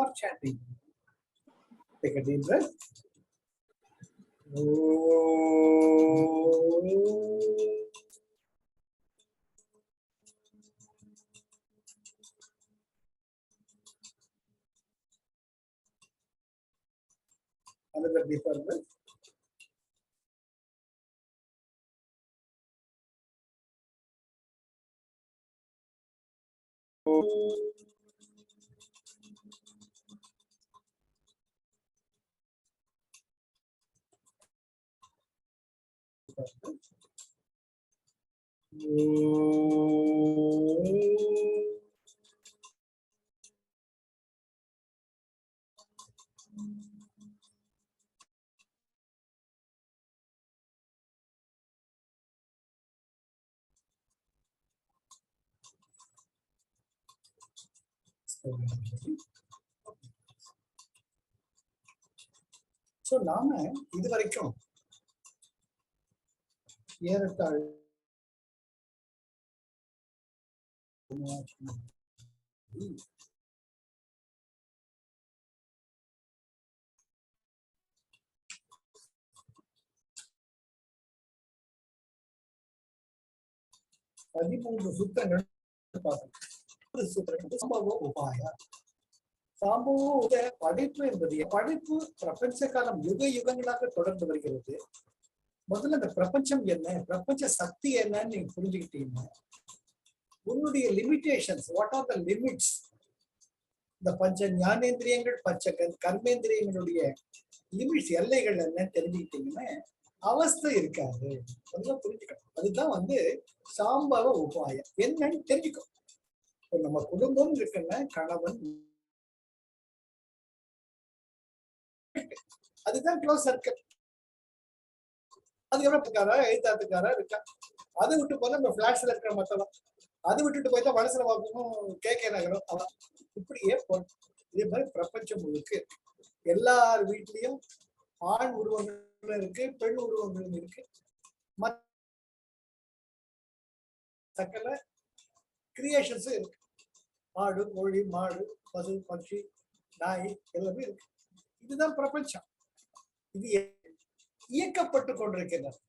or chanting. Take a deep breath. Another deeper breath. So நாம இது வரைக்கும் ஏறத்தாழ பதிமூன்று சூத்திரங்கள் சம்பவ உபாய. சம்பவ படைப்பு என்பது படைப்பு பிரபஞ்ச காலம் யுக யுகங்களாக தொடர்ந்து வருகிறது. முதல்ல இந்த பிரபஞ்சம் என்ன, பிரபஞ்ச சக்தி என்னன்னு நீங்க புரிஞ்சுக்கிட்டீங்கன்னா உன்னுடைய limitations, what are the limits, இந்த பஞ்ச ஞானேந்திரியங்கள் பஞ்ச கர்மேந்திரியங்களுடைய லிமிட்ஸ் எல்லைகள் என்னன்னு தெரிஞ்சுக்கிட்டீங்கன்னா அவஸ்தை இருக்காது. அதெல்லாம் புரிஞ்சுக்கணும். அதுதான் சாம்பவ உபாயம் என்னன்னு தெரிஞ்சுக்கணும். நம்ம குடும்பம் இருக்குன்னா கணவன், அதுதான் க்ளோஸ் சர்க்கிள். அது எவ்வளவுக்காரா எழுத்தாத்துக்காரா இருக்கா, அதை விட்டு போனா நம்ம பிளாட்ஸ்ல இருக்கிற மத்தவன், அதை விட்டுட்டு போயிட்டா வலசல வாக்கணும், கேகே நகரம், அவன் இப்படியே போன. இதே மாதிரி பிரபஞ்சம் முழுக்க எல்லார் வீட்லயும் ஆண் உருவங்களும் இருக்கு, பெண் உருவங்களும் இருக்கு, சகல கிரியேஷன்ஸும் இருக்கு. ஆடு, கோழி, மாடு, பசு, பட்சி, நாய் எல்லாமே இருக்கு. இதுதான் பிரபஞ்சம். இது இயக்கப்பட்டு கொண்டிருக்கிறது.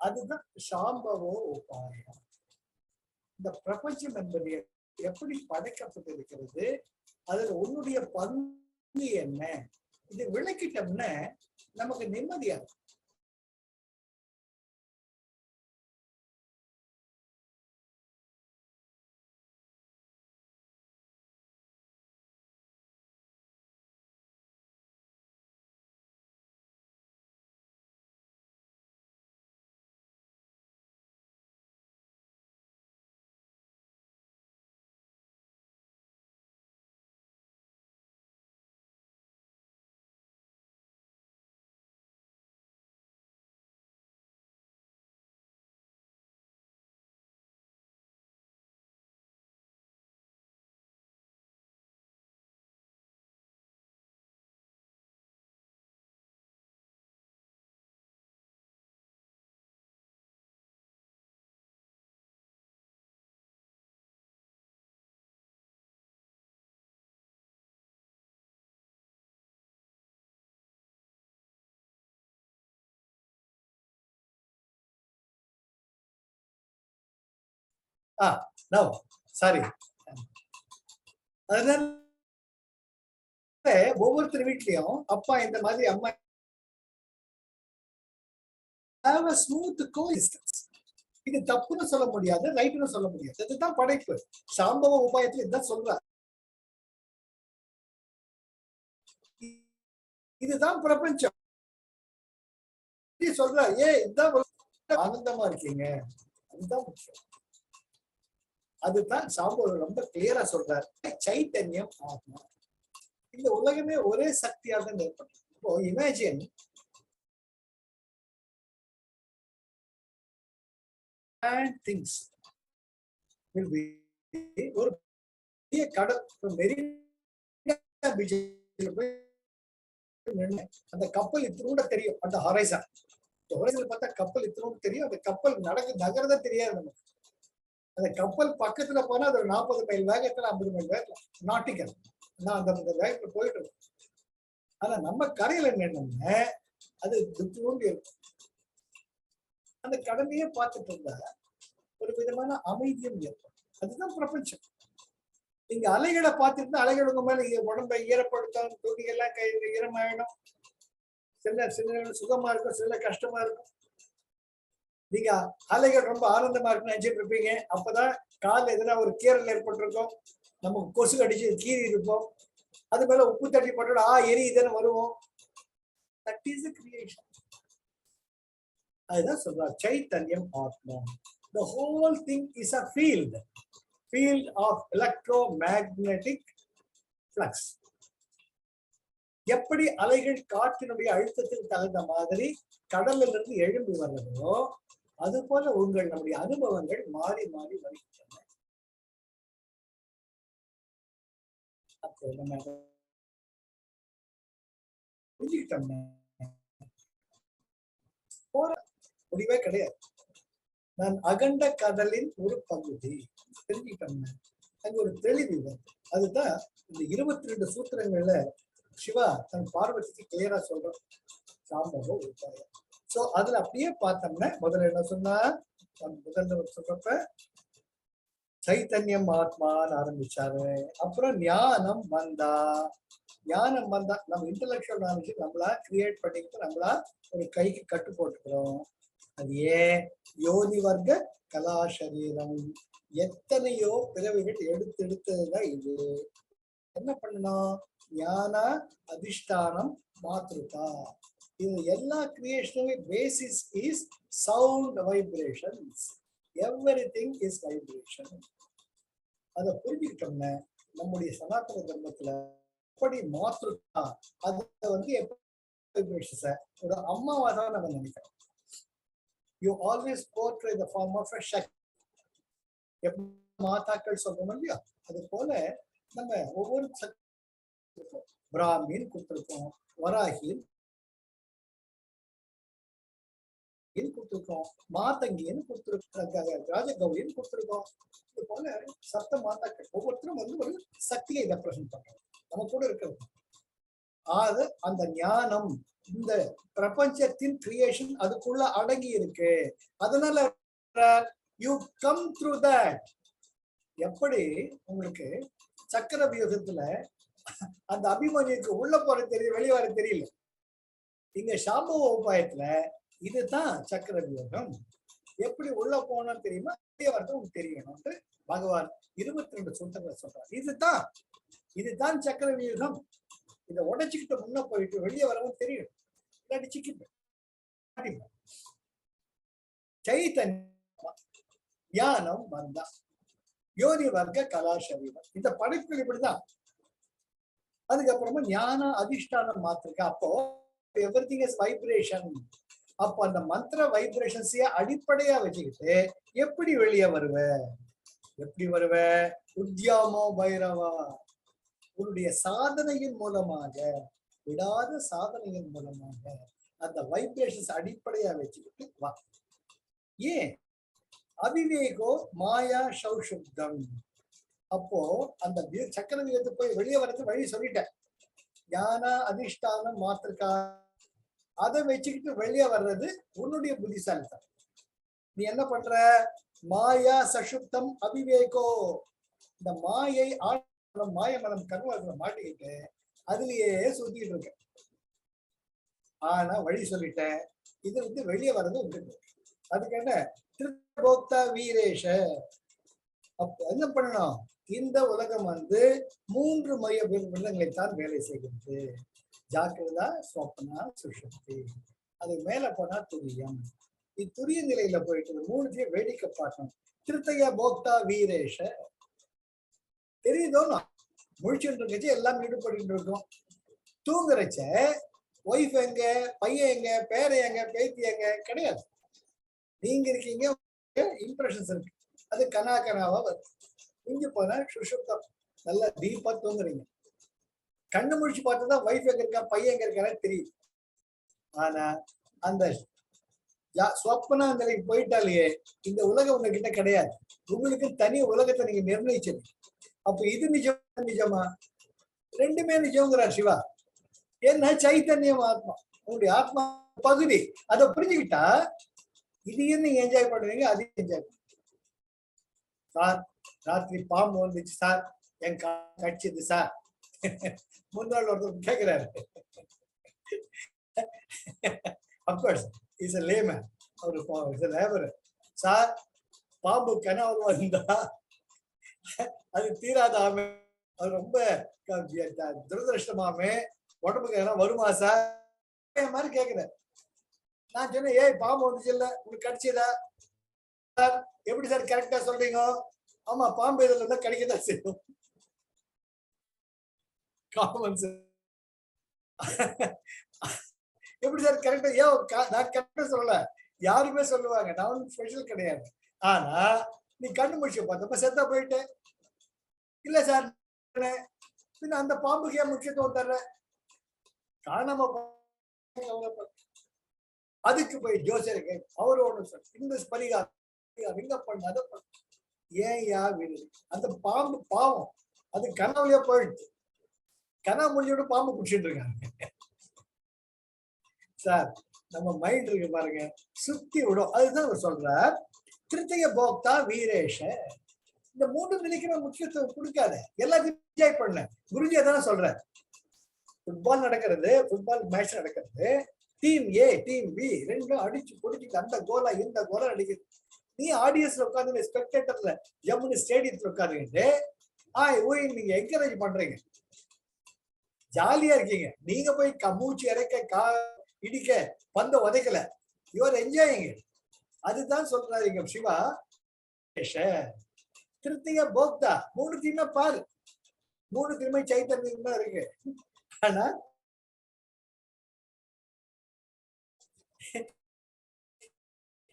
அதுதான் சாம்பவோ உபாயம். இந்த பிரபஞ்சம் என்பது எப்படி படைக்கப்பட்டிருக்கிறது, அதுல உன்னுடைய பங்கு என்ன, இது விளக்கிட்டோம்னா நமக்கு நிம்மதியா. No, sorry. அதனால ஒவ்வொருத்தர் வீட்லயும் அப்பா இந்த மாதிரி அம்மா have a smooth coexistence. இது தப்புன்னு சொல்ல முடியாது, ரைட்னு சொல்ல முடியாது. இதுதான் படைப்பு. சாம்பவ உபாயத்துல இதுதான் சொல்றார். இதுதான் பிரபஞ்சம் சொல்ற. இதுதான் ஆனந்தமா இருக்கீங்க, அதுதான் முக்கியம். அதுதான் சாம்பவம் ரொம்ப கிளியரா சொல்றார். சைத்தன்யம் ஆத்மா. இந்த உலகமே ஒரே சக்தியாக தான் ஏற்படும். இப்போ இமேஜின் things will be ஒரு பெரிய கடல், அந்த கப்பல் இத்தினூட தெரியும். அந்த ஹொரைசன் பார்த்தா கப்பல் இத்தினூட தெரியும். அந்த கப்பல் நகரதான் தெரியாது நமக்கு. அந்த கப்பல் பக்கத்துல போனா அது 40 மைல் வேகத்துல 50 மைல் வேகத்துல நாட்டிக்கல். நான் அந்த வேகத்துல போயிட்டு இருக்கேன். ஆனா நம்ம கரையில நின்னோம்னா அது துப்புண்டு இருக்கும். அந்த கடலையே பார்த்துட்டு இருந்தா ஒரு விதமான அமைதியும் ஏற்படும். அதுதான் பிரபஞ்சம். நீங்க அலைகளை பார்த்துட்டு அலைகள் உங்க மேல உடம்பை ஈரப்படுத்தும், துணியெல்லாம் ஈரமாயிடும். சில சுகமா இருக்கும், சில கஷ்டமா இருக்கும். நீங்க அலைகள் ரொம்ப ஆனந்தமா இருக்குன்னு நினைச்சிட்டு இருப்பீங்க. அப்பதான் கால எதுனா ஒரு கீரல் ஏற்பட்டிருக்கும், நமக்கு கொசு கடிச்சு கீறி இருப்போம். அது மேல உப்பு தட்டி போட்டு எரியுதுன்னு வருவோம். That is the creation. அதுதான் சொல்றார் சைத்தன்யம் ஆத்மா. The whole thing is a field of electromagnetic flux. எப்படி அலைகள் காற்றினுடைய அழுத்தத்துக்கு தகுந்த மாதிரி கடல்ல இருந்து எழும்பி வர்றதோ அது போல உங்கள் நம்முடைய அனுபவங்கள் மாறி மாறி வருகின்றன. அப்போ நம்ம புரிஞ்சுக்கிட்டோம்னா போற முடிவே கிடையாது. நான் அகண்ட கடலின் ஒரு பகுதி தெரிஞ்சுக்கிட்டோம்னா அங்க ஒரு தெளிவு. அதுதான் இந்த 22 சூத்திரங்கள்ல சிவா தன் பார்வதிக்கு கிளியரா சொல்றோம். சாம்பவோ உபாயம். சோ அதுல அப்படியே பார்த்தோம்னா முதல்ல என்ன சொன்னா, முதல்ல சொல்றப்ப சைத்தன்யம் ஆத்மான்னு ஆரம்பிச்சாரு. அப்புறம் ஞானம் வந்தா நம்ம இன்டெலெக்சுவல் நாலேஜ் நம்மளா கிரியேட் பண்ணிக்கிட்டு நம்மளா ஒரு கைக்கு கட்டு போட்டுக்கிறோம். அது ஏன் யோனி வர்க்க கலாசரீரம் எத்தனையோ பிறவிகள் எடுத்ததுதான் இது. என்ன பண்ணணும்? ஞான அதிஷ்டானம் மாத்ருதா. இது எல்லா கிரியேஷனுமே basis is sound vibrations. Everything is vibration. அதை புரிஞ்சுக்கிட்டோம்னா நம்முடைய சனாதன தர்மத்துல எப்படி மாத்ருதா அதை ஒரு அம்மாவா தான் நம்ம நினைக்கிறோம். You always portray the form of a Shakti. மாதாக்கள் சொல்றோம் இல்லையா, அது போல நம்ம ஒவ்வொரு பிராமின் கொடுத்திருக்கோம், வராகின்னு கொடுத்திருக்கோம், மாதங்கின்னு கொடுத்திருக்கோம், ராஜகௌரின்னு கொடுத்திருக்கோம். இது போல சப்த மாதாக்கள் ஒவ்வொருத்தரும் ஒரு சக்தியை ரெப்ரசன்ட் பண்றோம் நம்ம கூட இருக்கிறது. ஆக அந்த ஞானம் இந்த பிரபஞ்சத்தின் கிரியேஷன் அதுக்குள்ள அடங்கி இருக்கு. அதனால யூ கம் த்ரூ தட். எப்படி உங்களுக்கு சக்கர வியூகத்துல அந்த அபிமன்யுக்கு உள்ள போற தெரியல, வெளியே வர தெரியல. இங்க சாம்பவ உபாயத்துல இதுதான் சக்கர வியூகம். எப்படி உள்ள போனோம்னு தெரியுமா, வெளியே வரது உங்களுக்கு தெரியணும்னு பகவான் 22 சூத்திரங்கள் சொல்றார். இதுதான் சக்கர வியூகம். இதை உடைச்சுக்கிட்டு முன்ன போயிட்டு வெளியே வரவும் தெரியும். ஞானம் வந்தா யோனி வர்க்க கலாசரீரம். இந்த படைப்புகள் இப்படிதான். அதுக்கப்புறமா ஞான அதிஷ்டானம் மாத்திருக்க. அப்போ எவ்ரிதிங் இஸ் வைப்ரேஷன். அப்போ அந்த மந்திர வைப்ரேஷன்ஸைய அடிப்படையா வச்சுக்கிட்டு எப்படி வெளியே வருவ? உத்யாமோ பைரவா. உன்னுடைய சாதனையின் மூலமாக, விடாத சாதனையின் மூலமாக அந்த வைப்ரேஷன்ஸ் அடிப்படையா வச்சுக்கிட்டு வா. ஏன்? அவிவேகோ மாயா சௌஷுப்தம். அப்போ அந்த சக்கர வியூகத்தை போய் வெளியே வரது வழி சொல்லிட்டேன். ஞான அதிஷ்டானம் மாத்திருக்கா, அதை வச்சுக்கிட்டு வெளியே வர்றது உன்னுடைய புத்திசாலித்தனம். நீ என்ன பண்ற? மாயா சசுப்தம் அவிவேகோ. இந்த மாய மனம் கர்மத்துல மாட்டிக்கிட்டு அதுலயே சுத்திட்டு இருக்க. ஆனா வழி சொல்லிட்டேன். இது வெளியே வர்றது உங்களுக்கு. அதுக்கு என்ன? திருபோக்தா வீரேஷ. அப்ப என்ன பண்ணணும்? இந்த உலகம் 3 மைய விருந்தங்களைத்தான் வேலை செய்கிறது. ஜாக்கிரதா, ஸ்வப்னா, சுஷுப்தி. அது மேல போனா துரியம். துரிய நிலையில போயிட்டு 3 வேடிக்கை பார்க்கணும். திருத்தையா போக்தா வீரேஷ. தெரியுதோ? முழிச்சுட்டு இருக்கச்சு எல்லாம் ஈடுபட்டு இருக்கோம். தூங்குறச்ச ஒய்ஃப் எங்க, பையன் எங்க, பேரை எங்க, பேத்தி எங்க கிடையாது. நீங்க இருக்கீங்க, இம்ப்ரெஷன்ஸ் இருக்கு. அது கனாவா வருது. இங்க போனா சுஷுப்தம், நல்லா டீப்பா தூங்குறீங்க. கண்ணு முழிச்சு பார்த்துதான் ஒய்ஃப் எங்க இருக்கா, பையன் எங்க இருக்கான்னு தெரியுது. ஆனா அந்த ஸ்வப்னா நிலைக்கு போயிட்டாலேயே இந்த உலகம் உங்ககிட்ட கிடையாது. உங்களுக்கு தனி உலகத்தை நீங்க நிர்ணயிச்சது. அப்ப இது நிஜமா? ரெண்டுமே நிஜங்கிறார் சிவா. என்ன சைத்தன்யம் ஆத்மா, உங்களுடைய ஆத்மா பகுதி. அதை புரிஞ்சுக்கிட்டா இதையும் நீங்க என்ஜாய் பண்ணுவீங்க, அதையும் என்ஜாய் பண்ணுவீங்க. சார் ராத்திரி பாம்பு வந்துச்சு சார், என் கடிச்சது சார். முன்னாள் ஒருத்தர் கேட்கிறாரு. Of course is a layman. அவரு லேபர். சார் பாம்பு கனவு வந்தா அது தீராதாமே, அது ரொம்ப துரதிருஷ்டமாமே, உடம்புக்கு எதனா வருமா சார் மாதிரி கேக்குறேன். நான் சொன்னேன், ஏய் பாம்பு வந்துச்சு இல்ல, உங்களுக்கு கடிச்சதா சார்? எப்படி சார் கரெக்டா சொல்றீங்க? ஆமா, பாம்பு இதுல இருந்தா கடிக்கதான் செய்யும். Common sir. எப்படி சார் கரெக்டா? ஏன் நான் கரெக்டா சொல்லல, யாருமே சொல்லுவாங்க, நான் ஒன்றும் ஸ்பெஷல் கிடையாது. ஆனா நீ கண்ணு முடிச்சு பார்த்தப்ப செத்தா போயிட்டு இல்ல சார், பின்ன அந்த பாம்புக்கு ஏன் முக்கியத்துவம் தர்ற? காணாம அதுக்கு போய் ஜோசியருக்கு அவரு ஒண்ணு சொல்ற, இந்த பரிகாரம் இங்க பண்ண, அதை பண்ண. ஏன் யார் வீடு? அந்த பாம்பு பாவம், அது கனவுலயே போயிடுச்சு. கனவு முடிஞ்சோட பாம்பு குடிச்சிட்டு இருக்காங்க சார். நம்ம மைண்ட் இருக்கு பாருங்க, சுத்தி விடும். அதுதான் அவர் சொல்றார், திருத்திய போக்தா வீரேஷ. இந்த மூன்று நிலைக்கு முக்கியத்துவம் கொடுக்காத, எல்லாத்தையும் என்ஜாய் பண்ண. குருஜி அதான் சொல்ற, ஃபுட்பால் நடக்கிறது, ஃபுட்பால் மேட்ச் நடக்கிறது, டீம் ஏ டீம் பி ரெண்டும் அடிச்சு பொடிச்சுட்டு அந்த கோலா இந்த கோலா அடிக்குது. நீ ஆடியன்ஸ்ல உட்காந்து ஸ்பெக்டேட்டர்ல ஜம்முன்னு ஸ்டேடியத்துல உட்காந்துக்கிட்டு நீங்க என்கரேஜ் பண்றீங்க, ஜாலியா இருக்கீங்க. நீங்க போய் மூச்சு இறக்க இடிக்க பந்த உதைக்கல, யுவர் என்ஜாயிங். அதுதான் சொல்றாரு இங்க சிவா. திருத்திய போக்தா, மூணு தீமை பாரு, மூணு தீமை சைத்தன்யம் தான் இருக்கு. ஆனா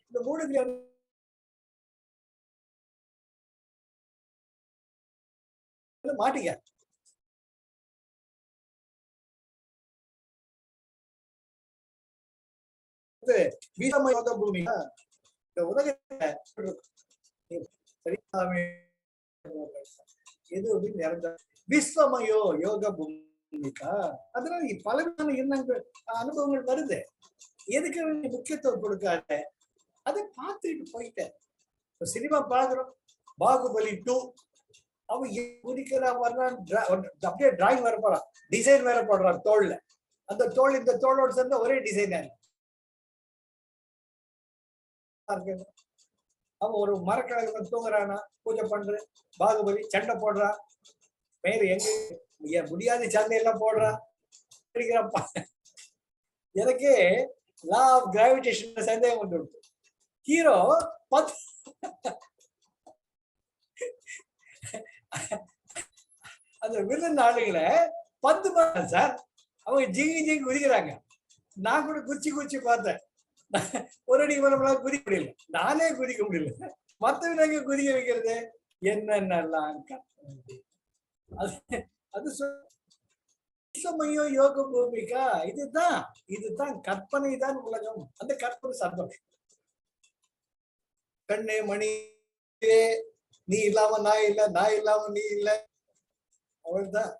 இந்த மூணு மாட்டிக்க. பூமி இந்த உலகத்தை விஸ்வமயோ யோக பூமிகா. அதனால பலவிதமான எண்ணங்கள் அனுபவங்கள் வருது. எதுக்கு முக்கியத்துவம் கொடுக்காத, அதை பார்த்துட்டு போயிட்டேன். சினிமா பாக்குறோம், பாகுபலி 2, அவன் குதிக்கிறான் வர்றான், அப்படியே டிராயிங் வேற போறான், டிசைன் வேற போடுறான் தோல்ல. அந்த தோல் இந்த தோளோட சேர்ந்த ஒரே டிசைன். அவன் ஒரு மரக்கடல தூங்குறானா, பூஜை பண்ற, பாகுபலி சண்டை போடுறான், மேல எங்க முடியாத சண்டை எல்லாம் போடுறான். எனக்கு லா ஆஃப் கிராவிடேஷன் சந்தேகம் கொண்டு விட்டு ஹீரோ அந்த வில்லன் ஆளுங்களை 10 மாதம் சார் அவங்க ஜிங்கி ஜிங்கி குதிக்கிறாங்க. நான் கூட குச்சி பார்த்தேன், ஒரு அடி மரம்லாம் குதிக்க முடியல, நானே குதிக்க முடியல, மற்றவங்க குதிக்க வைக்கிறது என்னென்னலாம். அது விஸ்வமயோ யோக பூமிகா. இதுதான் கற்பனை தான் உலகம். அந்த கற்பனை சந்தோஷம். கண்ணே மணி, நீ இல்லாம நான் இல்ல, நான் இல்லாம நீ இல்ல. அவள்தான்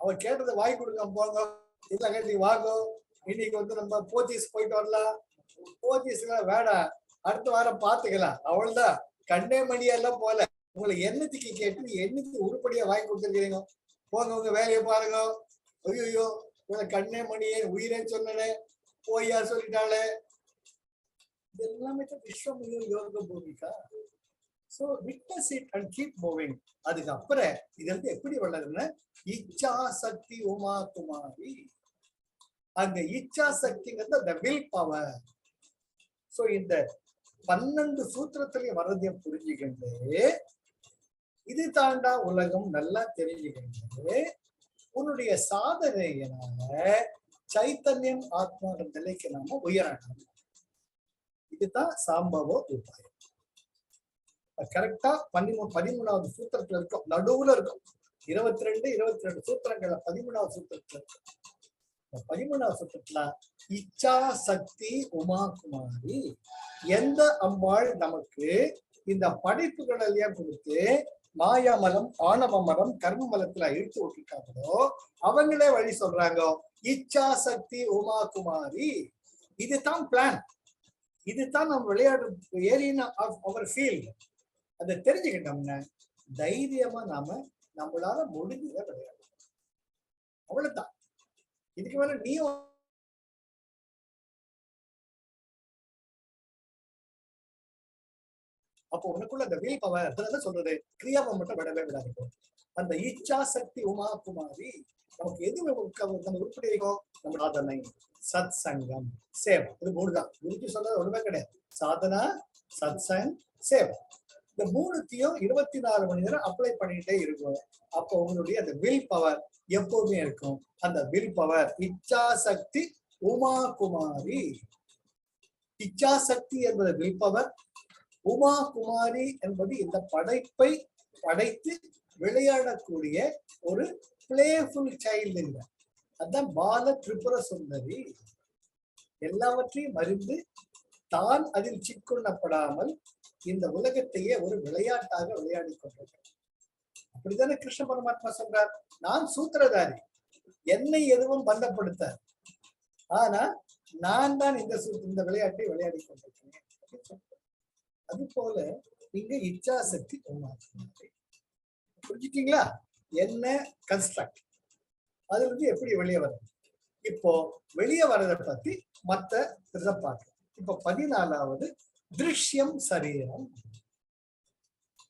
அவள் கேட்டதை வாய் கொடுங்க, போங்க இல்ல கட்டி வாங்கோ, இன்னைக்கு வந்து நம்ம போத்தீஸ் போயிட்டு வரலாம். போத்தீஸ்ல வேடா, அடுத்த வாரம் பாத்துக்கலாம். அவள்தான் கண்ணே மணியெல்லாம் போல. உங்களை என்னத்துக்கு கேட்டு என்னத்துக்கு உருப்படியா வாங்கி கொடுத்துருக்கீங்க, போங்க உங்க வேலையை பாருங்க. ஐயோ உங்களை கண்ணே மணியே உயிரேன்னு சொன்னே போய்யா சொல்லிட்டாளே. இது எல்லாமே விஸ்வமயோ யோக Bhumika. So witness it and keep moving. அதுக்கப்புறம் இது வந்து எப்படி வளருதுன்னா இச்சா சக்தி உமா குமாரி. அங்க இச்சா சக்திங்கிறது அந்த வில் பவர். சோ இந்த 12 சூத்திரத்திலையும் வரதையும் புரிஞ்சுக்கிட்டு இது தாண்டா உலகம் நல்லா தெரிஞ்சுக்கிட்டு உன்னுடைய சாதனையினால சைத்தன்யம் ஆத்மா நிலைக்கு நாம உயரணும். இதுதான் சாம்பவ உபாயம். கரெக்டா 13வது சூத்திரத்துல இருக்கும், நடுவுல இருக்கும். 22 சூத்திரங்கள்ல 13வது சூத்திரத்துல இருக்கும். 13வது சூத்திரத்துல இச்சா சக்தி உமா குமாரி. எந்த அம்பாள் நமக்கு இந்த படைப்புகள் எல்லாம் கொடுத்து மாயாமலம், ஆணவ மலம், கர்ம மலத்துல இழுத்து விட்டுருக்காங்களோ அவங்களே வழி சொல்றாங்க. இச்சா சக்தி உமா குமாரி, இதுதான் பிளான், இதுதான் நம்ம விளையாடு ஏரியா ஆஃப் அவர் ஃபீல்ட். அதை தெரிஞ்சுக்கிட்டோம்னா தைரியமா நாம நம்மளால முடிஞ்சதை விளையாடலாம். அவ்வளவுதான். இதுக்கு மேல நீ அப்போ உனக்குள்ள அந்த வில் பவர் சொல்றது கிரியாவை மட்டும் விடவே விடாது. அந்த இச்சா சக்தி உமா குமாரி நமக்கு எது நம்ம உருப்படி இருக்கும்? நம்ம சாதனை, சத் சங்கம், சேவை. இது மூணுதான். குருஜி சொல்றது ஒண்ணுமே கிடையாது. சாதனா, சத் சங், சேவை. இந்த மூணுத்தையும் 24 மணி நேரம் அப்ளை பண்ணிட்டே இருக்கும். அப்போ உங்களுடைய அந்த வில் பவர் எப்போதுமே இருக்கும். அந்த வில் பவர் இச்சா சக்தி உமா குமாரி. இச்சா சக்தி என்பது வில் பவர், உமா குமாரி என்பது இந்த படைப்பை படைத்து விளையாடக்கூடிய ஒரு பிளேஃபுல் சைல்டு. இல்லை, அதுதான் பால திரிபுர சுந்தரி. எல்லாவற்றையும் அறிந்து தான் அதில் சிக்கொள்ளப்படாமல் இந்த உலகத்தையே ஒரு விளையாட்டாக விளையாடி கொண்டிருக்கிறார். அப்படித்தானே கிருஷ்ண பரமாத்மா சொல்றார், நான் சூத்திரதாரி, என்னை எதுவும் பந்தப்படுத்த, ஆனா நான் தான் இந்த விளையாட்டை விளையாடி கொண்டிருக்கிறேன். அது போல இங்க இச்சா சக்தி புரிஞ்சுட்டீங்களா? என்ன கன்ஸ்ட்ரக்ட், அதுல இருந்து எப்படி வெளியே வர்றது. இப்போ வெளியே வர்றதை பத்தி மத்த இதை பார்க்கலாம். இப்போ 14வது திருஷ்யம் சரீரம்.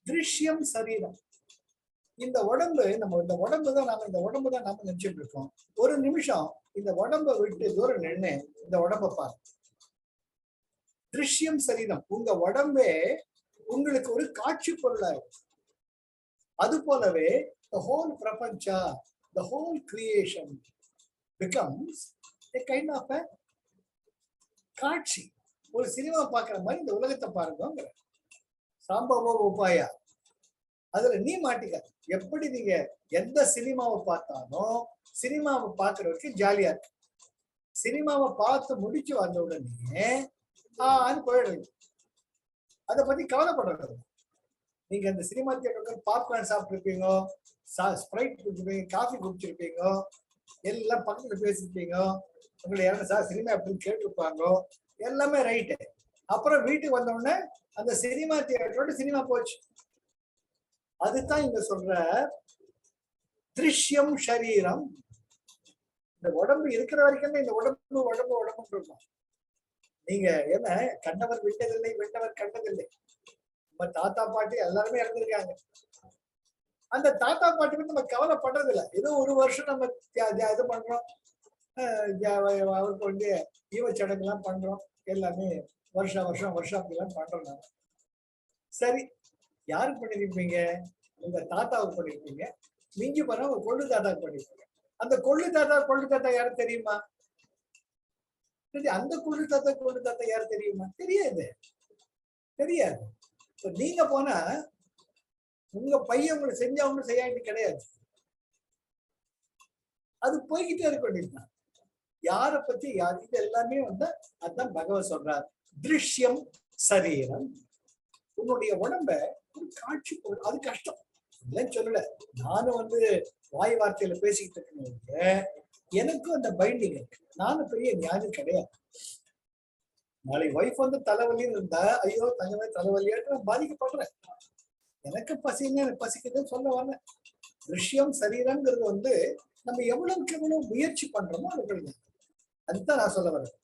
திருஷ்யம் சரீரம், இந்த உடம்பு இந்த உடம்பு தான் நாம நினைச்சிட்டு இருக்கோம். ஒரு நிமிஷம் இந்த உடம்பை விட்டு தூரம் நின்று இந்த உடம்பை பாருங்க. திருஷ்யம் சரீரம், உங்க உடம்பே உங்களுக்கு ஒரு காட்சி பொருளாயிருக்கு. அது போலவே the whole prapancha, the whole creation becomes a kind of a காட்சி. ஒரு சினிமா பாக்குற மாதிரி இந்த உலகத்தை பாருங்க. சாம்பவோ உபாயா, அதுல நீ மாட்டிக்க. எப்படி நீங்க எந்த சினிமாவை பார்த்தாலும் சினிமாவை பார்க்கறதுக்கு ஜாலியா இருக்கு. சினிமாவை பார்த்து முடிச்சு வந்த உடனே போயிடுங்க. அதை பத்தி கவலைப்படுறது. நீங்க அந்த சினிமா தியேட்டருக்கு பாப்கார்ன் சாப்பிட்டுருப்பீங்க, ஸ்ப்ரைட் குடிச்சிருப்பீங்க, காஃபி குடிச்சிருப்பீங்க, எல்லாம் பக்கத்துல பேசிருப்பீங்க. உங்களை யாரும் சார் சினிமா அப்படின்னு கேட்டிருப்பாங்க. எல்லாமே ரைட்டு. அப்புறம் வீட்டுக்கு வந்த உடனே அந்த சினிமா தியேட்டரோட சினிமா போச்சு. அதுதான் இங்க சொல்ற திருஷ்யம் சரீரம். இந்த உடம்பு இருக்கிற வரைக்கும் இந்த உடம்பு உடம்பு உடம்புன்னு இருக்கும். நீங்க என்ன கண்டவர் விட்டதில்லை, வெண்டவர் கண்டதில்லை. நம்ம தாத்தா பாட்டி எல்லாருமே இறந்துருக்காங்க. அந்த தாத்தா பாட்டி வந்து நம்ம கவலைப்படுறது இல்லை. ஏதோ ஒரு வருஷம் நம்ம இது பண்றோம், அவருக்கு வந்து ஈவச்சடங்கு எல்லாம் பண்றோம், எல்லாமே வருஷம் அப்படிலாம் பண்றோம். சரி, யாருக்கு பண்ணிருப்பீங்க? உங்க தாத்தாவுக்கு பண்ணிருப்பீங்க. மிஞ்சி போனா உங்க கொள்ளு தாத்தாவுக்கு பண்ணிருப்பீங்க. அந்த கொள்ளு தாத்தா யாரும் தெரியுமா? அந்த கொள்ளு தாத்தா யாரும் தெரியுமா? தெரியாது. நீங்க போனா உங்க பையன் உங்களுக்கு செஞ்சா ஒன்றும் செய்யாட்டி கிடையாது. அது போய்கிட்டே இருக்க வேண்டியதுதான். யாரை பத்தி யார், இது எல்லாமே வந்து அதுதான் பகவத் சொல்றார். திருஷ்யம் சரீரம். உன்னுடைய உடம்ப ஒரு காட்சி பொருள். அது கஷ்டம் இல்லைன்னு சொல்லல. நானும் வந்து வாய் வார்த்தையில பேசிக்கிட்டு இருக்கேன். எனக்கும் அந்த பைண்டிங் இருக்கு. நானும் பெரிய ஞானி கிடையாது. நாளைக்கு வைஃப் வந்து தலைவலின்னு இருந்தா, ஐயோ தங்கமே தலைவலியாட்டு நான் பாதிக்கப்படுறேன். எனக்கு பசிக்குதுன்னு சொல்ல வரேன். திருஷ்யம் சரீரம்ங்கிறது வந்து நம்ம எவ்வளவுக்கு எவ்வளவு முயற்சி பண்றோமோ அது. அதுதான் நான் சொல்ல வரேன்.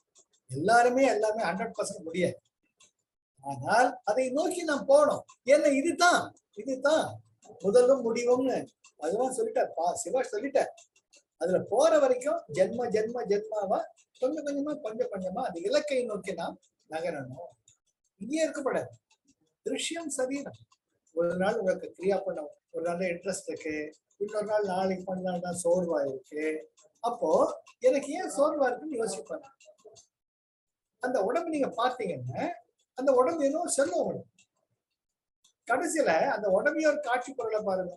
எல்லாமே 100% முடியாது. ஆனால் அதை நோக்கி நாம் போனோம். ஏன்னா இதுதான் முதலும் முடிவும்னு அதுதான் சொல்லிட்டார் சிவா சொல்லிட்டார். அதுல போற வரைக்கும் ஜென்மாவா கொஞ்சம் கொஞ்சமா அந்த இலக்கை நோக்கி நாம் நகரணும். இங்கே இருக்கப்படாது. திருஷ்யம் சரீரம். ஒரு நாள் உங்களுக்கு கிரியா பண்ண ஒரு நல்ல இன்ட்ரெஸ்ட் இருக்கு, இன்னொரு நாள் நாளைக்கு பண்ணலாம் சோர்வா இருக்கு. அப்போ எனக்கு ஏன் சோர்வா இருக்குன்னு யோசிப்பாங்க. அந்த உடம்பு நீங்க பாத்தீங்கன்னா அந்த உடம்பு ஏதோ செல்லும் உடம்பு. கடைசியில அந்த உடம்பைய ஒரு காட்சி பொருளை பாருங்க.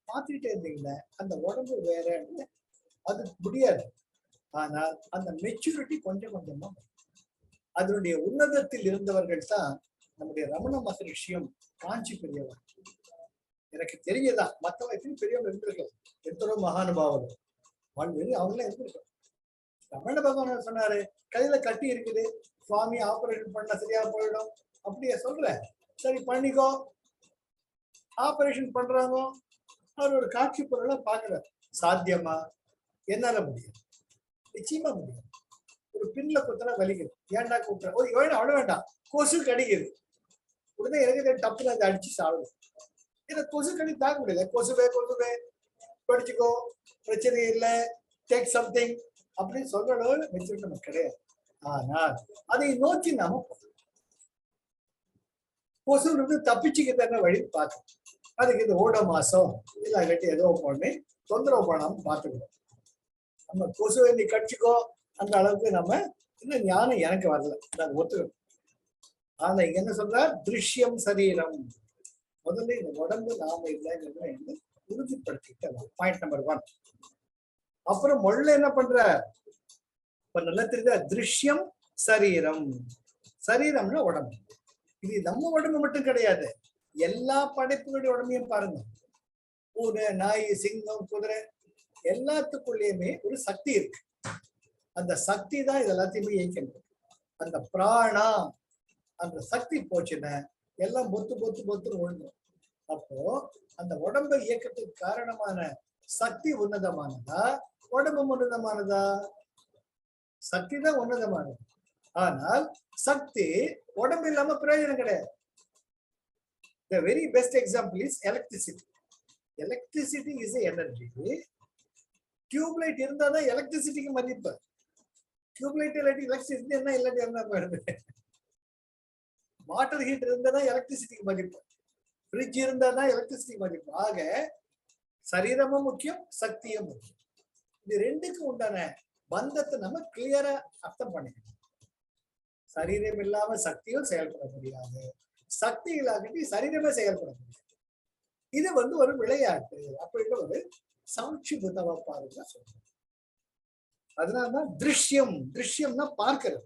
பார்த்துக்கிட்டே இருந்தீங்கன்னா அந்த உடம்பு வேற, அது முடியாது. ஆனால் அந்த மெச்சூரிட்டி கொஞ்சம் கொஞ்சமா அதனுடைய உன்னதத்தில் இருந்தவர்கள் தான் நம்முடைய ரமண மகரிஷியும் காஞ்சி பெரியவர். எனக்கு தெரிஞ்சதான். மத்தவங்க எத்தனை பெரியவங்க இருந்திருக்கலாம், எத்தனோ மகானுபாவர்கள் அவங்களாம் இருந்திருக்கலாம். ரமண பகவான் சொன்னாரு, கையில கட்டி இருக்குது, சுவாமி ஆபரேஷன் பண்ண சரியா போயிடும். அப்படியே சொல்ற, சரி பண்ணிக்கோ. ஆபரேஷன் பண்றாங்க, அவர் ஒரு காட்சி பொருளை பாக்குறாரு. சாத்தியமா? என்னால முடியும், நிச்சயமா முடியும். ஒரு பின்ல குத்தனா வலிக்குது, ஏன்டா குத்துற? ஓ வேண்டாம், அவ்வளவு வேண்டாம், கொசு கடிக்குது. உடனே எனக்கு டப்புல அதை அடிச்சு சாப்பிடுது. இதை கொசு கடி தாக்க முடியல. கொசுவே படிச்சுக்கோ, பிரச்சனை இல்லை, டேக் சம்திங் அப்படின்னு சொல்ற அளவு வச்சுட்டு நம்ம கிடையாது. ஆனால் அதை நோக்கி நாம கொசு இருந்து தப்பிச்சுக்கிட்டான வழி பார்க்கணும். அதுக்கு இந்த ஓட மாசம் இல்ல கட்டி ஏதோ பண்ணி தொந்தரவு பண்ணாம பார்த்துக்கணும். நம்ம கொசுவை நீ கடிச்சுக்கோ அந்த அளவுக்கு நம்ம இன்னும் ஞானம் எனக்கு வரல, நாங்க ஒத்துக்கணும். ஆனா இங்க என்ன சொல்ற, திருஷ்யம் சரீரம். முதல்ல இந்த உடம்பு நாம இல்லைங்கிறத உறுதிப்படுத்திக்கிட்டு பாயிண்ட் நம்பர் 1. அப்புறம் மொழில என்ன பண்ற, இப்ப நல்லா தெரியுதா, திருஷ்யம் சரீரம். சரீரம்னா உடம்பு. இது நம்ம உடம்பு மட்டும் கிடையாது, எல்லா படைப்புகளுடைய உடம்பையும் பாருங்க. பூனை, நாய், சிங்கம், குதிரை எல்லாத்துக்குள்ளேயுமே ஒரு சக்தி இருக்கு. அந்த சக்தி தான் இது எல்லாத்தையுமே இயக்கணும். அந்த பிராணா, அந்த சக்தி போச்சுன்னா எல்லாம் பொத்துன்னு விழுந்துடும். அப்போ அந்த உடம்பை இயக்கத்துக்கு காரணமான சக்தி உன்னதமானதா, உடம்பு உன்னதமானதா? சக்தி தான் உன்னதமானது. ஆனால் சக்தி உடம்பு இல்லாம பிரயோஜனம் கிடையாது. The very best example is electricity. Electricity is a energy. Tubelight இருந்தா தான் எலக்ட்ரிசிட்டிக்கு மதிப்பு. டியூப்லைட் இல்லாட்டி எலக்ட்ரிசிட்டி என்ன, இல்லாட்டி என்ன போயிடுது. வாட்டர் ஹீட்டர் இருந்தா தான் எலக்ட்ரிசிட்டிக்கு மதிப்பு. ஃப்ரிட்ஜ் இருந்தா தான் எலக்ட்ரிசிட்டிக்கு மதிப்பு. ஆக சரீரமும் முக்கியம், சக்தியும் முக்கியம். இது ரெண்டுக்கும் உண்டான பந்தத்தை நம்ம கிளியரா அர்த்தம் பண்ணிக்கணும். சரீரம் இல்லாம சக்தியும் செயல்பட முடியாது, சக்தி இல்லாட்டி சரீரமே செயல்பட முடியாது. இது ஒரு விளையாட்டு அப்படின்னு ஒரு சமட்சிபுத்தமா பாருங்க சொல்றேன். அதனாலதான் திருஷ்யம்னா பார்க்கிறது,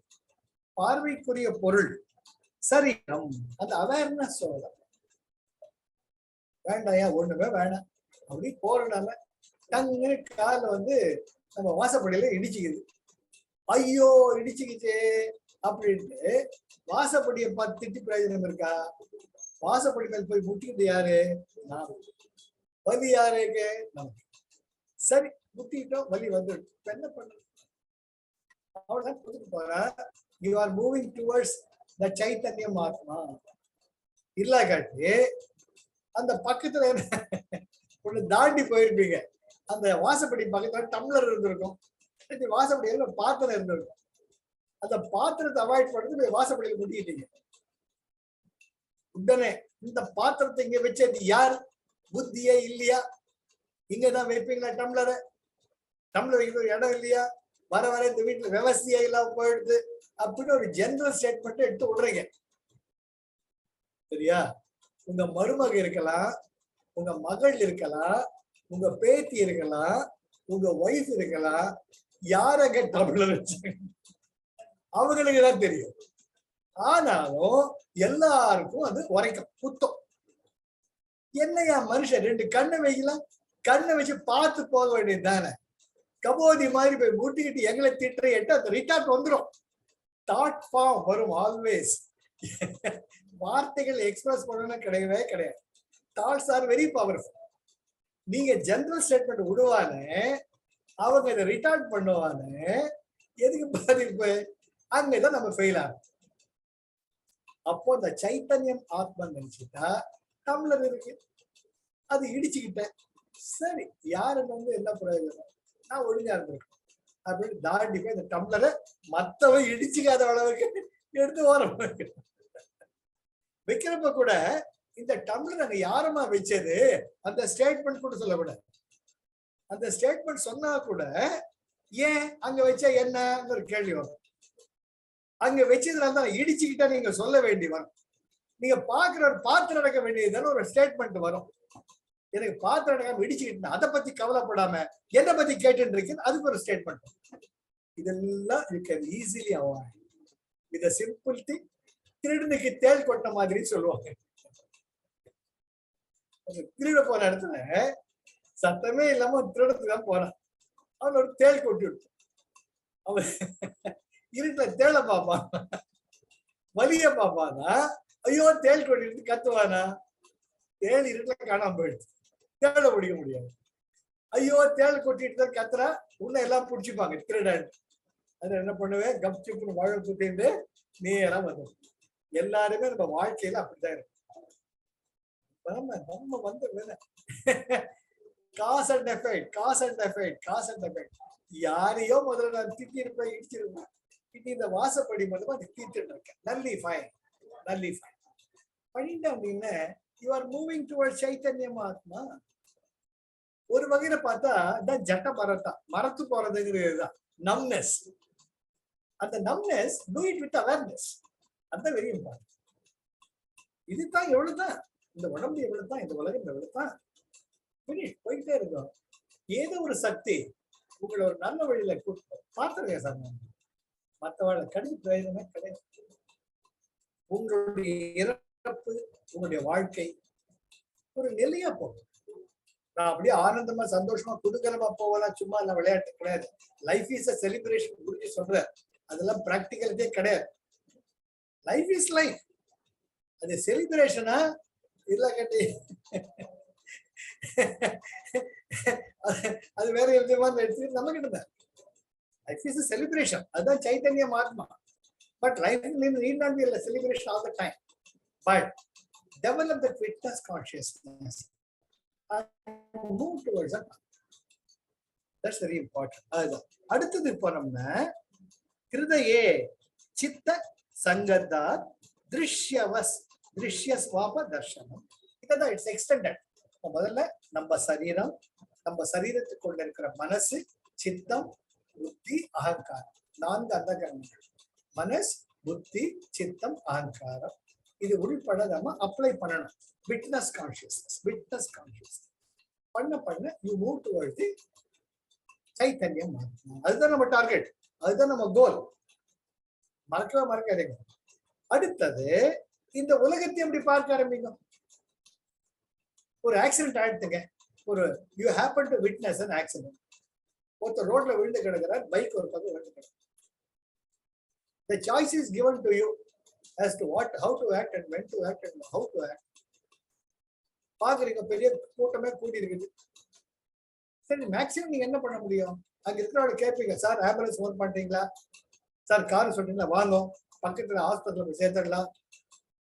பார்வைக்குரிய பொருள். சரீரம் அந்த அவேர்னஸ் சொல்லலாம். வேண்டாயா, ஒண்ணுமே வேணாம் அப்படி போறனால டங்குன்னு கால நம்ம வாசப்படியில இடிச்சுக்குது. ஐயோ இடிச்சுக்கிச்சே அப்படின்ட்டு வாசப்படியை பார்த்து திட்டி பிரயோஜனம் இருக்கா? வாசப்படி மேல் போய் முட்டிக்கிட்டு யாரு? நான். வலி யாருக்கு? நமக்கு. சரி, முட்டிக்கிட்டோம், வலி வந்துடும். என்ன பண்ண? அவ்வளவுதான் கொடுத்துட்டு போற. You are moving towards the சைத்தன்யம் ஆத்மா. இல்ல காட்டி அந்த பக்கத்துல ஒண்ணு தாண்டி போயிருப்பீங்க. அந்த வாசப்படி பக்கத்துல டம்ளர் இருந்திருக்கும், வாசப்படியில பாத்திரம் இருந்திருக்கும். அந்த பாத்திரத்தை அவாய்ட் பண்றது வாசப்படியில முட்டிக்கிட்டீங்க. உடனே இந்த பாத்திரத்தை இங்க வச்சது யார்? புத்தியே இல்லையா? இங்கதான் வைப்பீங்களா டம்ளரை? டம்ளர் வைக்கிற ஒரு இடம் இல்லையா? வர வர இந்த வீட்டுல விவசாயம் இல்லாம போயிடுது அப்படின்னு ஒரு ஜெனரல் ஸ்டேட்மெண்ட் எடுத்து விடுறீங்க. சரியா? உங்க மருமக இருக்கலாம், உங்க மகள் இருக்கலாம், உங்க பேத்தி இருக்கலாம், உங்க ஒய்ஃப் இருக்கலாம். யாரங்க டம்ளர் வச்சு அவங்களுக்கு தான் தெரியும். ஆனாலும் எல்லாருக்கும் அது உரைக்கும், குத்தம். என்னையா மனுஷன் ரெண்டு கண்ணை வைக்கலாம், கண்ணை வச்சு பார்த்து போக வேண்டியது தானே. கபோதி மாதிரி போய் முட்டிக்கிட்டு எங்களை திட்டுற எட்டு அந்த ரிட்டார்ட் வந்துடும். தாட் ஃபார்ம் வரும் ஆல்வேஸ். வார்த்தைகள் எக்ஸ்பிரஸ் பண்ணணும் கிடையவே கிடையாது. Thoughts are very powerful. நீங்க ஜெனரல் ஸ்டேட்மெண்ட் விடுவானே, அவங்க இதை ரிட்டார்ட் பண்ணுவானே, எதுக்கு பாதிப்பு? அங்கதான் நம்ம ஃபெயில் ஆகும். அப்போ இந்த சைத்தன்யம் ஆத்மன் நினைச்சுட்டா டம்ளர் இருக்கு, அது இடிச்சுக்கிட்டேன். சரி, யாருக்கு என்ன பிரயோஜனம்? நான் ஒழுங்கா இருந்திருக்கேன் அப்படின்னு தாண்டி போய் இந்த டம்ளரை மத்தவன் இடிச்சுக்காத அளவுக்கு எடுத்து ஓரம் வைக்கிறப்ப கூட இந்த டம்ளர் அங்க யாருமா வச்சது அந்த ஸ்டேட்மெண்ட் கூட சொல்லக்கூடாது. அந்த ஸ்டேட்மெண்ட் சொன்னா கூட ஏன் அங்க வச்சா என்ன ஒரு கேள்வி வரும். அங்க வச்சதுனால தான் இடிச்சுக்கிட்டா நீங்க சொல்ல வேண்டி வரும். நீங்க பாக்குற ஒரு பாத்திரம் அடக்க வேண்டியதுதானே ஒரு ஸ்டேட்மெண்ட் வரும். எனக்கு பாத்திரம் அடக்காம இடிச்சுக்கிட்டு அதை பத்தி கவலைப்படாம என்னை பத்தி கேட்டு இருக்கேன், அதுக்கு ஒரு ஸ்டேட்மெண்ட். இதெல்லாம் you can easily avoid with a simple thing. திருடனுக்கு தேள் கொட்ட மாதிரி சொல்லுவாங்க. திருட போன இடத்துல சத்தமே இல்லாம திருடத்துக்கு தான் போறான். அவனோட தேள் கொட்டி விட்டு அவன் இருட்டுல தேளை பார்ப்பான், வலிய பார்ப்பானா, ஐயோ தேள் கொட்டிட்டு கத்துவானா? தேள் இருட்டுல காணாம போயிடுச்சு, தேளை பிடிக்க முடியாது. ஐயோ தேள் கொட்டிட்டு தான் கத்துறா, உன்ன எல்லாம் பிடிச்சிப்பாங்க திருடன். அது என்ன பண்ணுவேன், கப்சிப்புன்னு வாழ சுத்திட்டு நேரா வந்து எல்லாருமே நம்ம வாழ்க்கையில அப்படித்தான் இருக்கும். நம்ம வந்து cause and effect, cause and effect, cause and effect. யாரையோ முதல்ல நான் திட்டிருப்பேன், இடிச்சிருப்பேன். திட்டி இந்த வாசப்படி மட்டும் அது தீர்த்துட்டு இருக்கேன். நல்லி ஃபைன், நல்லி ஃபைன் பண்ணிட்டேன் அப்படின்னு you are moving toward Chaitanya Mahatma. ஒரு வகையில பார்த்தா இதான் ஜட்ட மரத்தான், மரத்து போறதுங்கிறதுதான் நம்னஸ். அந்த numbness do it with awareness, அந்த வெரி இம்பார்ட்டன்ட். இதுதான் எவ்வளவுதான், இந்த உடம்பு எவ்வளவுதான், இந்த உலகம் எவ்வளவுதான், போயிட்டே இருக்கும். ஏதோ ஒரு சக்தி உங்களை ஒரு நல்ல வழியில பார்த்துருக்கேன் சார். மற்றவர்களை கடிச்சு பிரயோஜனமே கிடையாது. உங்களுடைய இறப்பு, உங்களுடைய வாழ்க்கை ஒரு நிலையா போகும். நான் அப்படியே ஆனந்தமா சந்தோஷமா குதூகலமா போகலாம், சும்மா இல்ல விளையாட்டு கிடையாது. லைஃப் இஸ் அ செலிப்ரேஷன் புரிஞ்சு சொல்ற, அதெல்லாம் பிராக்டிகலிட்டே கிடையாது. லைஃப் இஸ் லைஃப், அது செலிப்ரேஷனா இல்ல கட்டி அது வேற விதமா எடுத்து நம்ம கிட்ட லைஃப் இஸ் a celebration. அதுதான் Chaitanya Mahatma. But life need not be a celebration all the time, but develop the witness consciousness and move towards that. That's very important. அதுதான் அடுத்தது. இப்போ நம்ம ஹிருதயே சித்த சங்கதா திருஷ்யவஸ் திருஷ்ய ஸ்வாப தர்சனம், இதான் இட்ஸ் எக்ஸ்டெண்டட். முதல்ல நம்ம சரீரம், நம்ம சரீரத்துக்கு கொண்டு இருக்கிற மனசு, சித்தம், புத்தி, அகங்காரம், 4 அந்தகரணங்கள். மனஸ், புத்தி, சித்தம், அகங்காரம், இது உள்பட நம்ம அப்ளை பண்ணணும். விட்னஸ் கான்சியஸ்னஸ், விட்னஸ் கான்சியஸ்னஸ் பண்ண பண்ண யூ மூவ் டுவர்ட் தி சைத்தன்யம். அதுதான் நம்ம டார்கெட், அதுதான் நம்ம கோல். மறக்காதீங்க. அடுத்தது இந்த உலகத்தை எப்படி பார்க்க ஆரம்பிக்கும். ஒரு ஆக்சிடென்ட் ஆயிடுத்துங்க, ஒரு you happen to witness an accident. ஒருத்தர் ரோட்ல விழுந்து கிடக்கிறார், பைக் ஒரு பக்கம் விழுந்து கிடக்கு. The choice is given to you as to what, how to act and when to act and how to act. பாக்குறீங்க, பெரிய கூட்டமே கூட்டி இருக்குது. சரி, மேக்சிமம் நீங்க என்ன பண்ண முடியும்? அங்க இருக்கிறவங்க கேட்பீங்க, சார் ஆம்புலன்ஸ் ஃபோன் பண்றீங்களா, சார் கார் சொல்றீங்களா, வாங்க பக்கத்துல ஹாஸ்பிட்டல் போய் சேர்த்துடலாம்,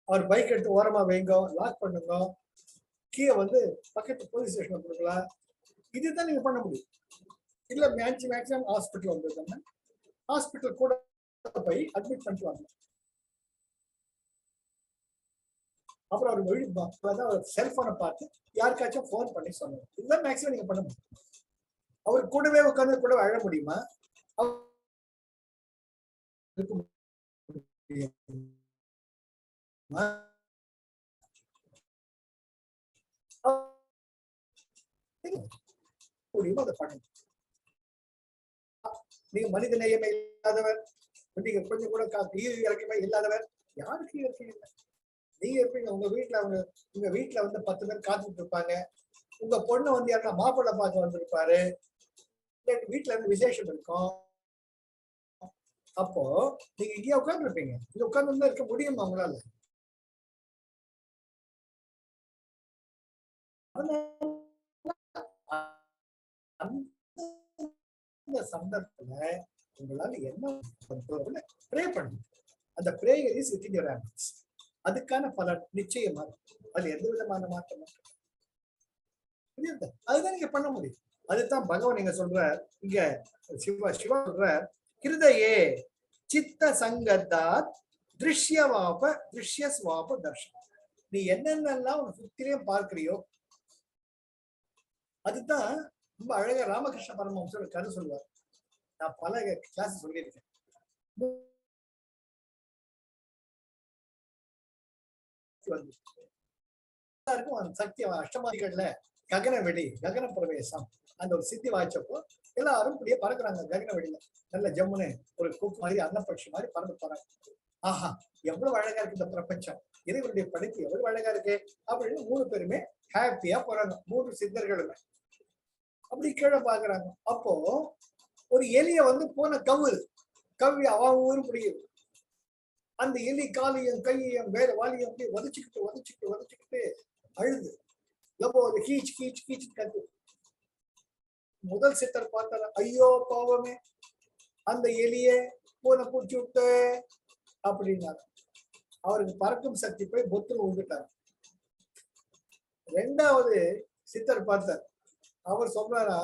அவர் பைக் எடுத்து ஓரமா வைங்க, லாக் பண்ணுங்க, கீழே வந்து பக்கத்து போலீஸ் ஸ்டேஷன்ல கொடுக்கலாம். இதுதான் நீங்க பண்ண முடியும். இல்ல மேக்சிமம் ஹாஸ்பிட்டல் வந்துருக்காங்க, ஹாஸ்பிட்டல் கூட போய் அட்மிட் பண்ணிட்டு வாங்க. அப்புறம் அவர் செல்போனை பார்த்து யாருக்காச்சும் போன் பண்ணி சொன்னாங்க. இதுதான் மேக்சிமம் நீங்க பண்ண முடியும். அவர் கூடவே உட்கார்ந்து கூட அழ முடியுமா? முடியுமோ அதை பண்ணுங்க. நீங்க மனித நேயமே இல்லாதவர், நீங்க கொஞ்சம் கூட இறக்கமே இல்லாதவர், யாருக்கு இறக்கம் இல்லை. நீங்க இருப்பீங்க உங்க வீட்டுல, உங்க வீட்டுல வந்து 10 பேர் காத்துட்டு இருப்பாங்க. உங்க பொண்ணு வந்து யாருன்னா மாப்பிள்ளை பார்த்து வந்திருப்பாரு, வீட்டுல இருந்து விசேஷம் இருக்கும். அப்போ நீங்க இங்கேயே உட்கார்ந்து இருப்பீங்க. இங்க உட்கார்ந்து இருக்க முடியுமா உங்களால? அந்த சந்தர்ப்பத்துல உங்களால என்ன ப்ரே பண்ணுங்க. அந்த prayer is within your hands. அதுக்கான பலன் நிச்சயமா அது எந்த விதமான மாற்றம் அதுதான் நீங்க பண்ண முடியும். அதுதான் பகவான் நீங்க சொல்ற, இங்க சிவா சொல்ற, ஹிருதயே சித்த சங்கதா திருஷ்யவாப திருஷ்யஸ்வாப தர்ஷனம். நீ என்னென்னலாம் உன் சுத்திலையும் பார்க்கிறியோ அதுதான் ரொம்ப அழகா ராமகிருஷ்ண பரமஹம்சர் கதை சொல்லுவார். நான் பல கிளாஸ் சொல்லியிருக்கேன். சக்தி அஷ்டமாதிகள்ல ககன வெடி, ககன பிரவேசம், அந்த ஒரு சித்தி வாய்ச்சப்போ எல்லாரும் இப்படியே பறக்குறாங்க ககன வெடியில. நல்ல ஜம்முன்னு ஒரு கூக்கு மாதிரி அன்னப்பட்சி மாதிரி பறந்து போறாங்க. ஆஹா, எவ்வளவு அழகா இருக்கு இந்த பிரபஞ்சம், இறைவனுடைய படைப்பு எவ்வளவு அழகா இருக்கு அப்படின்னு 3 பேருமே ஹாப்பியா போறாங்க 3 சித்தர்களுமே. அப்படி கீழே பாக்குறாங்க. அப்போ ஒரு எலிய வந்து போன கவ்வி அவன் ஊரு பிடிக்குது. அந்த எலி காலையும் கையையும் வேற வாலியும் அப்படியே உதச்சிக்கிட்டு அழுது லப்போ கீச் கீச் கீச் கத்து. முதல் சித்தர் பார்த்தார, ஐயோ பாவமே, அந்த எலிய பூனை பூச்சி விட்டு அப்படின்னாரு. அவருக்கு பறக்கும் சக்தி போய் பொத்துல விழுந்துட்டார். ரெண்டாவது சித்தர் பார்த்தார். அவர் சொல்றாரா,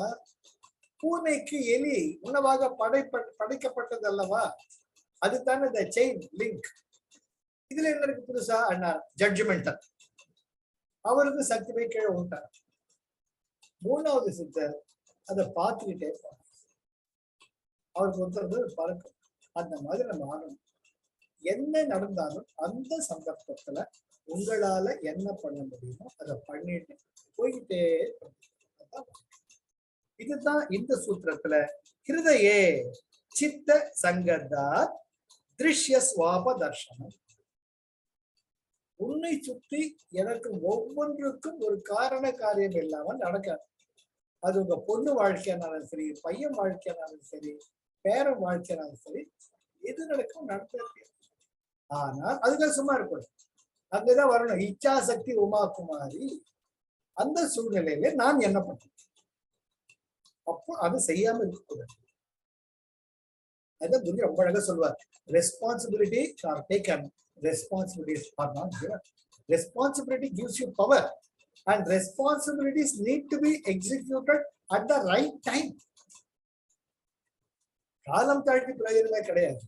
பூனைக்கு எலி உணவாக படைக்கப்பட்டது அல்லவா, அதுதானே இந்த செயின் லிங்க். இதுல என்ன இருக்கு புதுசா அண்ணா? ஜட்ஜ்மெண்டல். அவருக்கு சக்தி போய் கீழே விட்டார். மூணாவது சித்தர் அதை பார்த்துக்கிட்டே போனார். அவருக்கு ஒருத்தர் பறக்கும். அந்த மாதிரி நம்ம ஆகணும். என்ன நடந்தாலும் அந்த சந்தர்ப்பத்துல உங்களால என்ன பண்ண முடியுமோ அதை பண்ணிட்டு போய்கிட்டே. இதுதான் இந்த சூத்திரத்துல ஹிருதயே சித்த சங்கதா திருஷ்ய ஸ்வாப தர்சனம். உன்னை சுத்தி எனக்கு ஒவ்வொன்றுக்கும் ஒரு காரண காரியம் இல்லாம நடக்காது. அது உங்க பொண்ணு வாழ்க்கையானாலும் சரி, பையன் வாழ்க்கையானாலும் சரி, பேரன் வாழ்க்கையானாலும் சரி, எது நடக்கும் நடக்கிறது. ஆனால் அதுதான் சும்மா இருக்கணும். அங்கதான் வரணும். இச்சா சக்தி உமா குமாரி. அந்த சூழ்நிலையில நான் என்ன பண்ணேன், அப்போ அதை செய்யாம இருக்கக்கூடாது. அதான் குரு ரொம்ப அழகா சொல்வார். Responsibility are taken, responsibilities are not given. Responsibility gives you power and responsibilities need to be executed at the right time. காலம் தாழ்த்தி பிரயோஜனமே கிடையாது.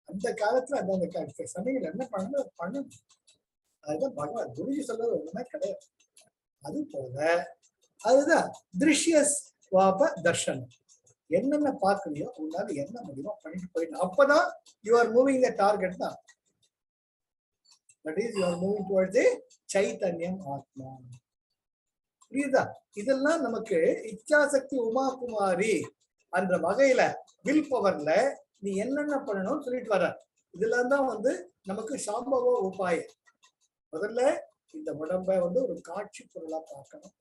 அந்த காலத்துல அந்த சமயம் என்ன பண்ணணும். அதுதான் பகவான் குருஜி சொல்றது ஒண்ணுமே கிடையாது. அது போல அதுதான் திருஷ்ய ஸ்வாப தர்ஷனம். என்னென்ன பார்க்கலையோ உங்களால என்ன முடியுமோ பண்ணிட்டு போயிடணும். அப்பதான் you are moving the target தான். That is, you are moving towards the சைத்தன்யம் ஆத்மா. புரியுதா? இதெல்லாம் நமக்கு இச்சாசக்தி உமா குமாரி அந்த வகையில வில் பவர்ல நீ என்னென்ன பண்ணணும்னு சொல்லிட்டு வர. இதெல்லாம் தான் வந்து நமக்கு சாம்பவ உபாயம். முதல்ல இந்த உடம்பை வந்து ஒரு காட்சி பொருளா பார்க்கணும்.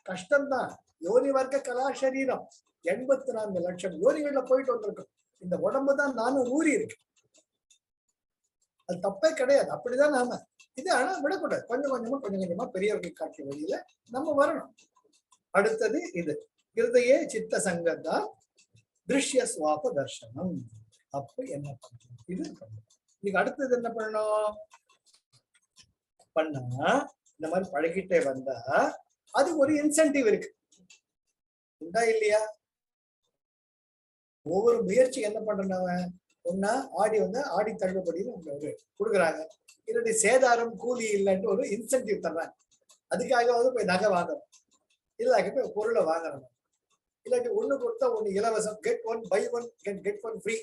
கஷ்டம்தான். யோனி வர்க்க கலா சரீரம் 84 லட்சம் யோனிகள்ல போயிட்டு வந்திருக்கும். இந்த உடம்பு தான் நானும் ஊறி இருக்கு. அது தப்பே கிடையாது. அப்படிதான் நாம இது ஆனா விடக்கூடாது. கொஞ்சம் கொஞ்சமா பெரியவர்கள் காட்டிய வழியில நம்ம வரணும். அடுத்தது இது ஹிருதயே சித்த சங்கதா திருஷ்ய ஸ்வாப தர்சனம். அப்ப என்ன பண்ணணும்? இது பண்ணணும். இதுக்கு அடுத்தது என்ன பண்ணணும்? பண்ணா இந்த மாதிரி பழகிட்டே வந்தா அது ஒரு இன்சென்டிவ் இருக்கு. உண்டா இல்லையா? ஒவ்வொரு முயற்சி என்ன பண்றவன் ஒன்னா ஆடி தள்ளுபடின்னு உங்களுக்கு கொடுக்குறாங்க. இல்லாட்டி சேதாரம் கூலி இல்லைன்ட்டு ஒரு இன்சென்டிவ் தர்றாங்க. அதுக்காக போய் நகை வாங்கணும், இல்லாட்டி போய் பொருளை வாங்கணும். இல்லாட்டி ஒண்ணு கொடுத்தா ஒண்ணு இலவசம், get one buy one get one free.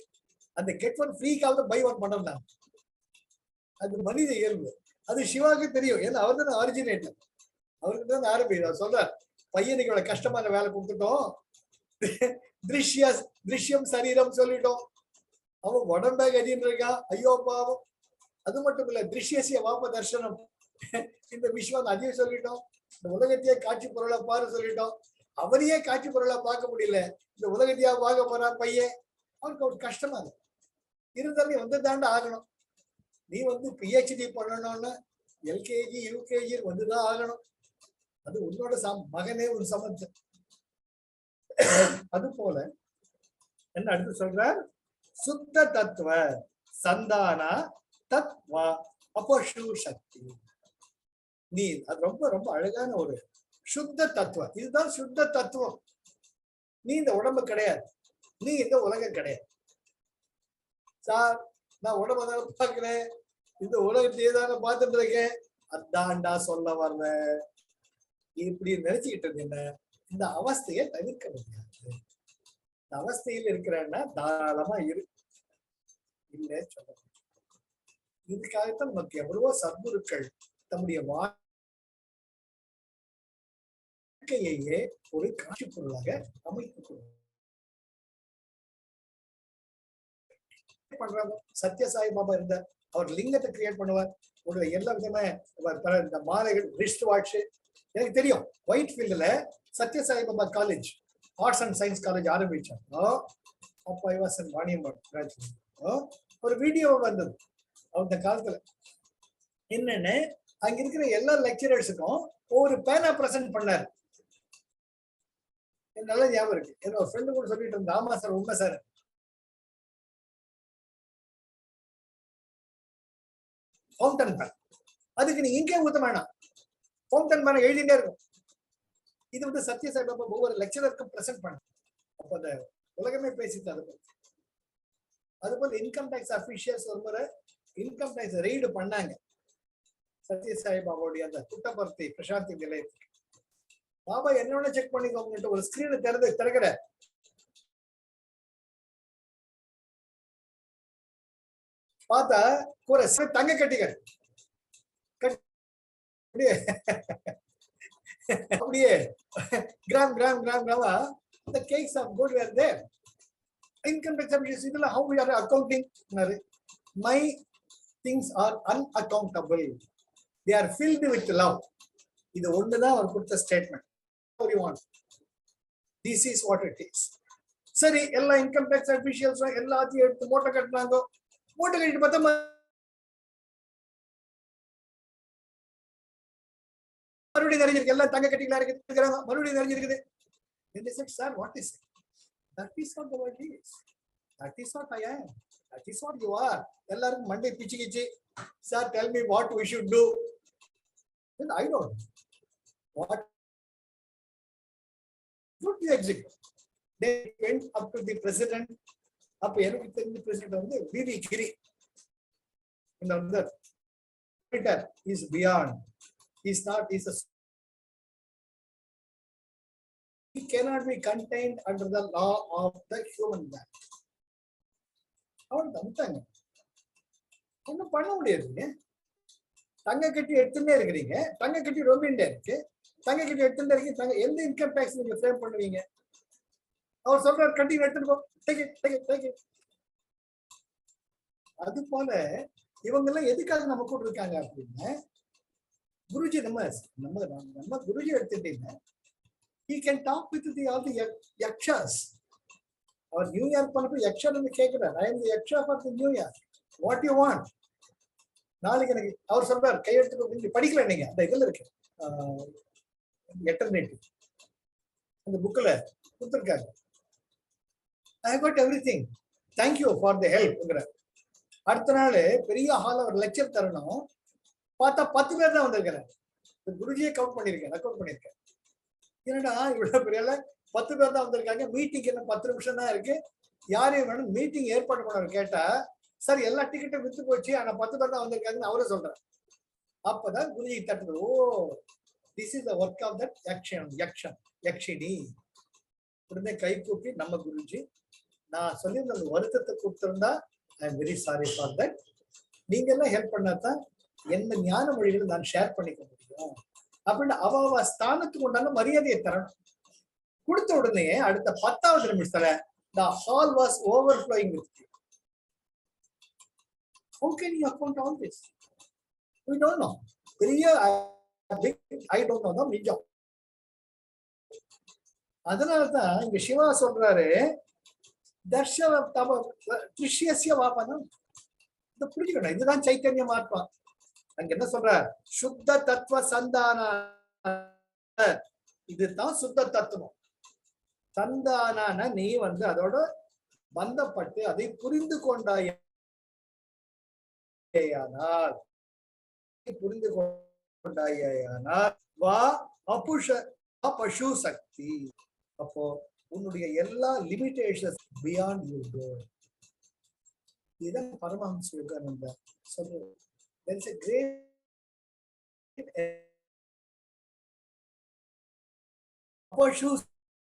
அந்த கெட் ஒன் ஃப்ரீக்காக பை ஒன் பண்ணணும். அது மனித இயல்பு. அது சிவாவுக்கு தெரியும். ஏன்னா அவர் தானே ஆரிஜினேட்டர். அவருக்கு தான் ஆரம்பிக்கிறார். சொல்றார், பையனுக்கு இவ்வளவு கஷ்டமான வேலை கொடுத்துட்டோம், திருஷ்யம் சரீரம் சொல்லிட்டோம், அவன் உடம்பே கதின்னு இருக்கான், ஐயோ பாவம். அது மட்டும் இல்ல, திருஷ்யசிய வாப தர்சனம், இந்த விஸ்வம் அதையும் சொல்லிட்டோம், இந்த உலகத்தையே காட்சி பொருளை பாரு சொல்லிட்டோம். அவரையே காட்சி பொருளை பார்க்க முடியல, இந்த உலகத்தையா பார்க்க போறான் பையன். அவனுக்கு ஒரு கஷ்டமா இருக்கு. இருந்தாலும் வந்து தாண்ட ஆகணும். நீ வந்து பிஹெச்டி பண்ணணும்னு எல்கேஜி யூகேஜி வந்துதான் ஆகணும். அது உன்னோட மகனே ஒரு சமத்து. அது போல என்ன அடுத்து சொல்றார்? சுத்த தத்துவ சந்தானா தத்வா அபசு சக்தி. நீ அது ரொம்ப ரொம்ப அழகான ஒரு சுத்த தத்துவம். இதுதான் சுத்த தத்துவம். நீ இந்த உடம்பு கிடையாது, நீ இந்த உலகம் கிடையாது. சார், நான் உடம்பு பார்க்கிறேன், இந்த உலகத்தையே தானே பார்த்துட்டு இருக்கேன், அதான்டா சொல்ல வர்றேன். இப்படி நினைச்சுக்கிட்டு இருந்தீங்க, இந்த அவஸ்தையை தவிர்க்க முடியாது. இந்த அவஸ்தையில் இருக்கிறன்னா தாராளமா இரு, இல்லை சொல்ல. இதுக்காகத்தான் நமக்கு எவ்வளவோ சத்குருக்கள் தம்முடைய வாழ்க்கையே ஒரு காட்சி பொருளாக அமைத்துக் பண்றாங்க. சத்ய சாய் பாபா இருந்தார், அவர் லிங்கத்தை கிரியேட் பண்ணுவார். ஒரு எல்லா விதமான இந்த மாலைகள், ரிஸ்ட் வாட்ச். எனக்கு தெரியும் ஒயிட் ஃபீல்டுல Sathya Sai Baba college, arts and science college ஆரம்பிச்சாங்க. அப்போ ஐ வாஸ் இன் வாணியம்பாடி. ஒரு வீடியோ வந்தது அந்த காலத்துல. என்னன்னு அங்க இருக்கிற எல்லா லெக்சரர்ஸுக்கும் ஒரு பேனா பிரசன்ட் பண்ணாரு. நல்ல ஞாபகம் இருக்கு. என்னோட ஃப்ரெண்டு கூட சொல்லிட்டு இருந்தா, ஆமா சார் உண்மை சார். ஃபவுண்டன் பேன், அதுக்கு நீ இங்கே ஊத்த வேணாம், ஃபவுண்டன் பேன் எழுதிட்டே இருக்கும். இது வந்து சத்யசாய் பாபா ஒவ்வொரு லெக்சரருக்கும் பிரசன்ட் பண்ண. அப்போ அந்த உலகமே பேசிட்டு அது பத்தி. அதுபோல இன்கம் டேக்ஸ் அபிஷியல்ஸ் ஒரு முறை இன்கம் டேக்ஸ் ரெய்டு பண்ணாங்க சத்யசாய் பாபாவுடைய அந்த குட்டபர்த்தி பிரசாந்தி நிலையத்துக்கு. பாபா என்னோட செக் பண்ணிக்கோங்க, ஒரு ஸ்கிரீனை திறக்கிற பார்த்தா ஒரு தங்க கட்டிகள் அப்படியே கிராம் கிராம் கிராம் கிராமா the cakes of gold were there. Income tax officials, idella how we are accounting? My things are unaccountable. They are filled with love. இது ஒண்ணுதான் அவர் கொடுத்த statement. What you want? This is what it is. சரி, எல்லா income tax officials எல்லாத்தையும் எடுத்து மூட்டை கட்டினாங்க. மூட்டை கட்டிட்டு பார்த்தா மறுபடியும் நிறைஞ்சிருக்கு. எல்லாம் தங்க கட்டிகளா இருக்கு, மறுபடியும் நிறைஞ்சிருக்குது. Then they said, sir, what is it? That is not the way it is. That is what I am. That is what you are. எல்லாரும் மண்டை பிச்சு கிச்சு, sir, tell me what we should do. Then I don't. What should you execute? They went up to the president. அப்ப எனக்கு தெரிஞ்ச president வந்து விவி கிரி. இந்த is beyond. He's not. He's a. He cannot be contained under the law of the human man. அவன் தந்தாங்க, ஒன்னும் பண்ண முடியாது. தங்க கட்டி எடுத்துட்டே இருக்கிறீங்க, தங்க கட்டி ரொம்ப இருக்கு, தங்க கட்டி எடுத்துட்டே இருக்கீங்க. தங்க எந்த இன்கம் டேக்ஸ் நீங்க ஃப்ரேம் பண்ணுவீங்க? அவர் சொல்றாரு கட்டி எடுத்துட்டு போ. அது போல இவங்க எல்லாம் எதுக்காக நம்ம கூட இருக்காங்க அப்படின்னா, குருஜி நம்ம குருஜி எடுத்துட்டீங்க. He can talk with all the yakshas. Our New Year பண்ணப்ப யக்ஷா வந்து கேட்கிறார், I am the yaksha for the New Year. What you want? நாளைக்கு எனக்கு அவர் சொல்றார் கையெழுத்து படிக்கல. நீங்க அந்த இதுல இருக்கு எட்டர்னேட்டிவ் அந்த புக்ல கொடுத்துருக்காங்க. I got everything. Thank you for the help. அடுத்த நாள் பெரிய ஹால் ஒரு லெக்சர் தரணும். பார்த்தா 10 பேர் தான் வந்திருக்கிறேன். குருஜியை கவுண்ட் பண்ணிருக்கேன், அக்கவுண்ட் பண்ணிருக்கேன். என்னடா இவ்வளவு பெரிய 10 பேர் தான் வந்திருக்காங்க, மீட்டிங் என்ன 10 நிமிஷம் தான் இருக்கு, யாரையும் வேணும் மீட்டிங் ஏற்பாடு பண்ண கேட்டா, சார் எல்லா டிக்கெட்டும் வித்து போச்சு, ஆனா 10 பேர் தான் வந்திருக்காங்கன்னு அவரே சொல்றாரு. அப்பதான் குருஜி தட்டுறது, oh this is the work of that Yakshini. உடனே கை கூப்பி, நம்ம குருஜி நான் சொல்லியிருந்த அந்த வருத்தத்தை கொடுத்திருந்தா I am very sorry for that. நீங்க எல்லாம் ஹெல்ப் பண்ணாதான் எந்த ஞான மொழிகளை நான் ஷேர் பண்ணிக்க முடியும் அப்படின்னு அவ ஸ்தானத்துக்கு உண்டான மரியாதையை தரணும். கொடுத்த உடனே அடுத்த 10வது நிமிஷத்துல the hall was overflowing with you. How can you account all this? We don't know. பெரிய I don't know தான் நிஜம். அதனாலதான் இங்க சிவா சொல்றாரு, தர்ஷன தப திருஷ்யசிய வாபனம். இதை புரிஞ்சுக்கணும், இதுதான் சைத்தன்யம் ஆத்மா. அங்க என்ன சொல்ற, சுத்த தத்துவ சந்தான, இதுதான் சுத்த தத்துவம். சந்தான நீ வந்து அதோட பந்தப்பட்டு அதை புரிந்து கொண்டாயானால் வா பசு சக்தி. அப்போ உன்னுடைய எல்லா லிமிடேஷன்ஸ் பியாண்ட் யூ கோ. இதுதான் பரமஹம்ச யோகானந்தா சொல்றது. There is a great அபசு